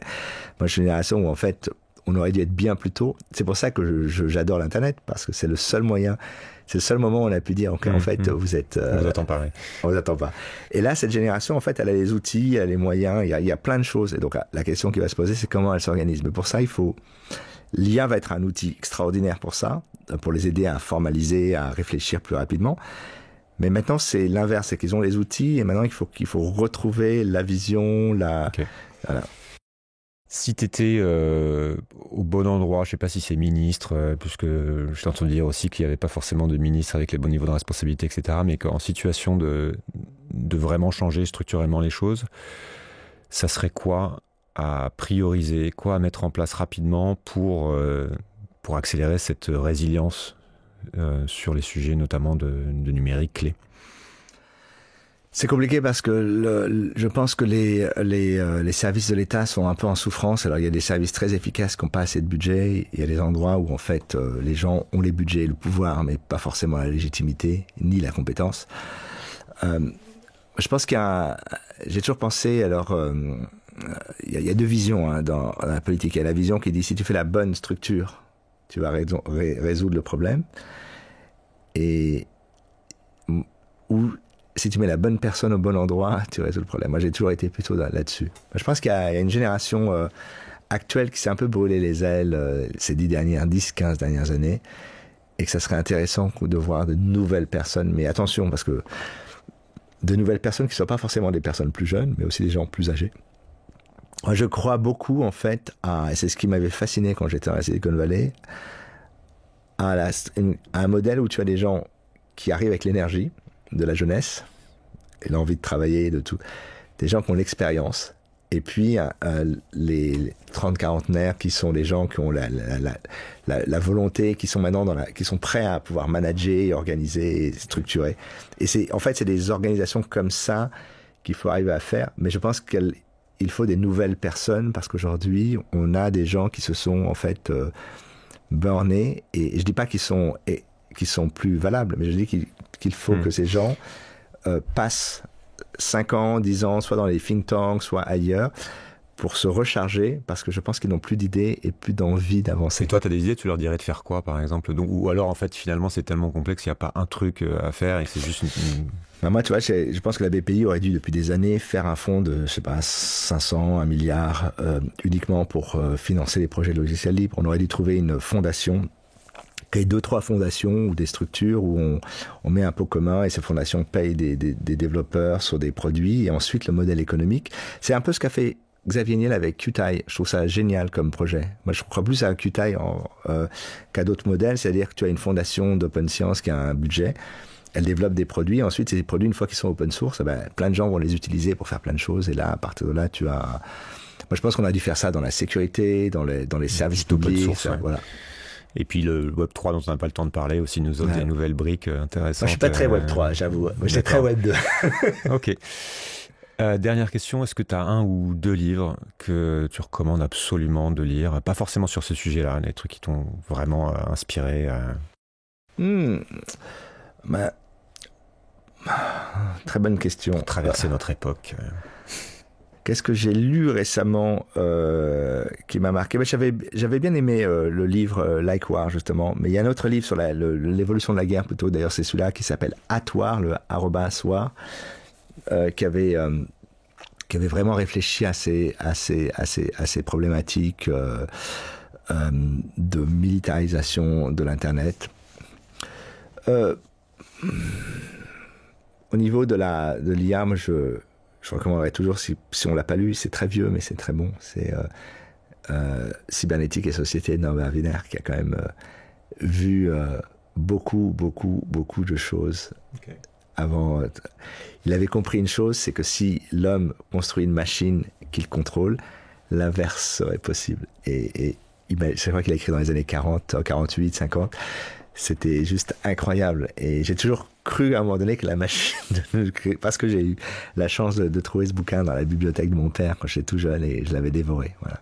Moi, je suis une génération où, en fait, on aurait dû être bien plus tôt. C'est pour ça que j'adore l'Internet, parce que c'est le seul moyen, c'est le seul moment où on a pu dire, en fait, vous êtes... on vous attend pas, oui. On vous attend pas. Et là, cette génération, en fait, elle a les outils, elle a les moyens, il y a plein de choses. Et donc, la question qui va se poser, c'est comment elle s'organise. Mais pour ça, l'IA va être un outil extraordinaire pour ça, pour les aider à formaliser, à réfléchir plus rapidement. Mais maintenant, c'est l'inverse, c'est qu'ils ont les outils et maintenant, il faut retrouver la vision, Okay. Voilà. Si tu étais au bon endroit, je ne sais pas si c'est ministre, puisque je t'ai entendu dire aussi qu'il n'y avait pas forcément de ministre avec les bons niveaux de responsabilité, etc., mais qu'en situation de vraiment changer structurellement les choses, ça serait quoi à prioriser, quoi à mettre en place rapidement pour accélérer cette résilience sur les sujets notamment de numérique clé? C'est compliqué parce que je pense que les services de l'État sont un peu en souffrance. Alors il y a des services très efficaces qui n'ont pas assez de budget. Il y a des endroits où en fait les gens ont les budgets et le pouvoir, mais pas forcément la légitimité ni la compétence. Je pense j'ai toujours pensé, alors il y a deux visions dans la politique. Il y a la vision qui dit si tu fais la bonne structure, tu vas résoudre le problème, ou si tu mets la bonne personne au bon endroit, tu résous le problème. Moi, j'ai toujours été plutôt là-dessus. Je pense qu'il y a une génération actuelle qui s'est un peu brûlé les ailes ces 10-15 dernières années, et que ça serait intéressant de voir de nouvelles personnes. Mais attention, parce que de nouvelles personnes qui ne soient pas forcément des personnes plus jeunes, mais aussi des gens plus âgés, Moi, je crois beaucoup, en fait, et c'est ce qui m'avait fasciné quand j'étais à la Silicon Valley, à un modèle où tu as des gens qui arrivent avec l'énergie de la jeunesse et l'envie de travailler, de tout. Des gens qui ont l'expérience. Et puis, les 30-quarantenaires qui sont des gens qui ont la volonté, qui sont maintenant qui sont prêts à pouvoir manager, organiser, structurer. Et en fait, c'est des organisations comme ça qu'il faut arriver à faire. Mais je pense qu'il faut des nouvelles personnes parce qu'aujourd'hui, on a des gens qui se sont, en fait, burnés. Et je dis pas qu'ils sont plus valables, mais je dis qu'il faut que ces gens passent 5 ans, 10 ans, soit dans les think tanks, soit ailleurs, pour se recharger, parce que je pense qu'ils n'ont plus d'idées et plus d'envie d'avancer. Et toi, tu as des idées, tu leur dirais de faire quoi, par exemple? Donc, ou alors, en fait, finalement, c'est tellement complexe, il n'y a pas un truc à faire et c'est juste Ben moi, tu vois, je pense que la BPI aurait dû, depuis des années, faire un fonds de, je sais pas, 500, 1 milliard, uniquement pour financer les projets de logiciels libres. On aurait dû trouver une fondation, qu'il y ait 2-3 fondations ou des structures où on met un pot commun et ces fondations payent des développeurs sur des produits et ensuite le modèle économique. C'est un peu ce qu'a fait Xavier Niel avec Qtile. Je trouve ça génial comme projet. Moi, je crois plus à Qtile qu'à d'autres modèles, c'est-à-dire que tu as une fondation d'open science qui a un budget, elle développe des produits, ensuite ces produits, une fois qu'ils sont open source, plein de gens vont les utiliser pour faire plein de choses et là, à partir de là, tu as... Moi, je pense qu'on a dû faire ça dans la sécurité, dans les services publics, voilà. Et puis le Web3 dont on n'a pas le temps de parler aussi nous offre des nouvelles briques intéressantes. Moi, je suis pas très Web3, j'avoue. Moi, j'étais très Web2. Ok. Dernière question, est-ce que tu as 1 ou 2 livres que tu recommandes absolument de lire? Pas forcément sur ce sujet-là, les trucs qui t'ont vraiment inspiré. Très bonne question. Pour traverser notre époque. Qu'est-ce que j'ai lu récemment qui m'a marqué? J'avais bien aimé le livre Like War, justement. Mais il y a un autre livre sur l'évolution de la guerre, plutôt. D'ailleurs, c'est celui-là qui s'appelle @war, le @war, qui avait vraiment réfléchi à ces problématiques de militarisation de l'Internet. Au niveau de l'IA, moi, je recommanderais toujours, si on l'a pas lu, c'est très vieux, mais c'est très bon. C'est Cybernétique et Société de Norbert Wiener, qui a quand même vu beaucoup de choses. Okay. Avant. Il avait compris une chose, c'est que si l'homme construit une machine qu'il contrôle, l'inverse serait possible. Et je crois qu'il a écrit dans les années 40, 48, 50. C'était juste incroyable. Et j'ai toujours cru à un moment donné que la machine, parce que j'ai eu la chance de trouver ce bouquin dans la bibliothèque de mon père quand j'étais tout jeune et je l'avais dévoré. Voilà.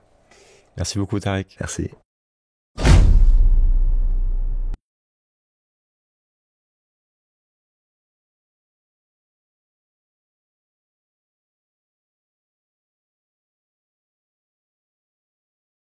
Merci beaucoup, Tariq. Merci.